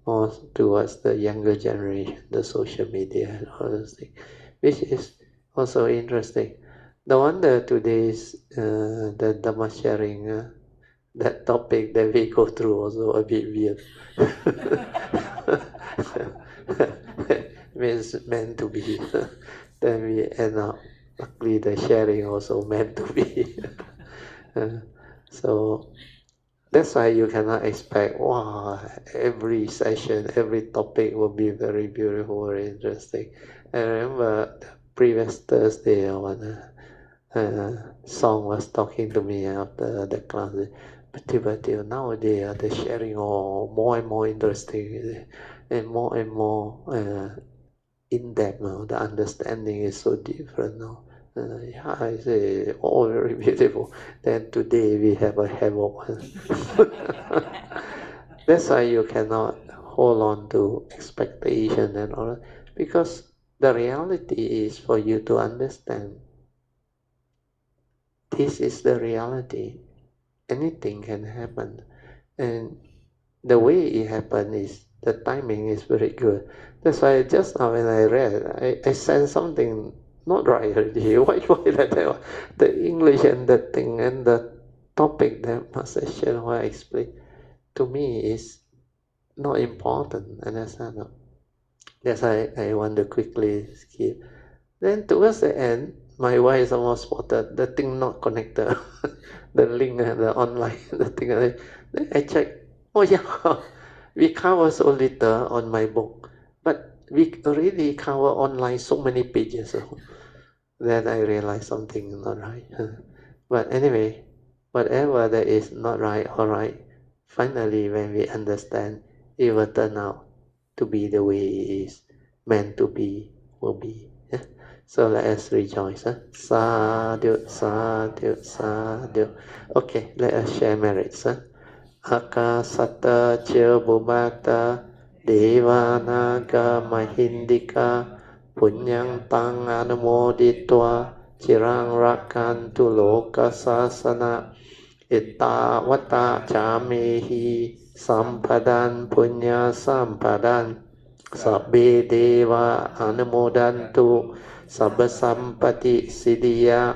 more towards the younger generation, the social media and all those things, which is also interesting. No wonder today's the Dhamma Sharing, that topic that we go through also a bit weird. Means meant to be. Then we end up, luckily the sharing also meant to be. So that's why you cannot expect, wow, every session, every topic will be very beautiful, very interesting. I remember the previous Thursday when Song was talking to me after the class. But nowadays the sharing more and more interesting and more in depth now. The understanding is so different now. Yeah, I say all very beautiful. Then today we have a havoc. That's why you cannot hold on to expectation and all that, because the reality is for you to understand. This is the reality. Anything can happen, and the way it happened is the timing is very good. That's why just now when I read, I sensed something not right already. Why like that? The English and the thing and the topic that Master Shenhua explained to me is not important. Understand? That's why I want to quickly skip. Then towards the end, my wife almost spotted the thing not connected. The link, the online, the thing. Then I checked. Oh yeah, we cover so little on my book, but we already cover online so many pages. Then I realized something not right. But anyway, whatever that is not right, all right. Finally, when we understand, it will turn out to be the way it is meant to be, will be. So let us rejoice. Sadhu, sadhu, sadhu. Okay, let us share merits. Akasata ca bhumata devanaga mahindika punyang tang anumoditva cirang rakantu loka sasana ittavata camehi sampadan punya sampadan sabbe deva anumodantu sabba sampati siddhya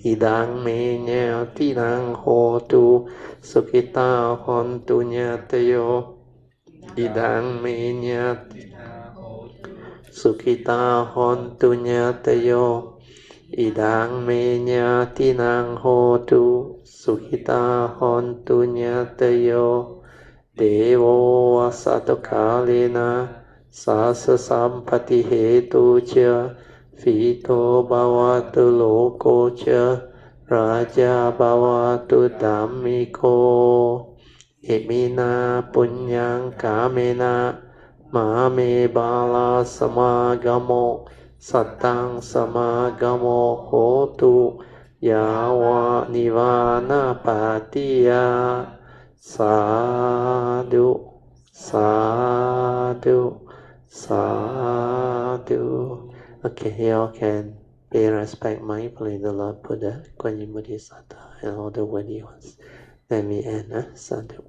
idang menya tinang hotu sukita hontu nyatayo idang menya sukita hontu nyatayo idang menya tinang hotu sukita hontu nyatayo devo asato kalena sasa sampati hetu cha Fito bhavatu loko cha raja bhavatu dhammiko imina punyang kamena mame bala samagamo satang samagamo hotu yawa nivana patiya sadhu sadhu sadhu. Okay, you all can pay respect mindfully to the Lord Buddha, Guanyin Bodhisattva, and all the worthy ones. Let me end. Sadhu.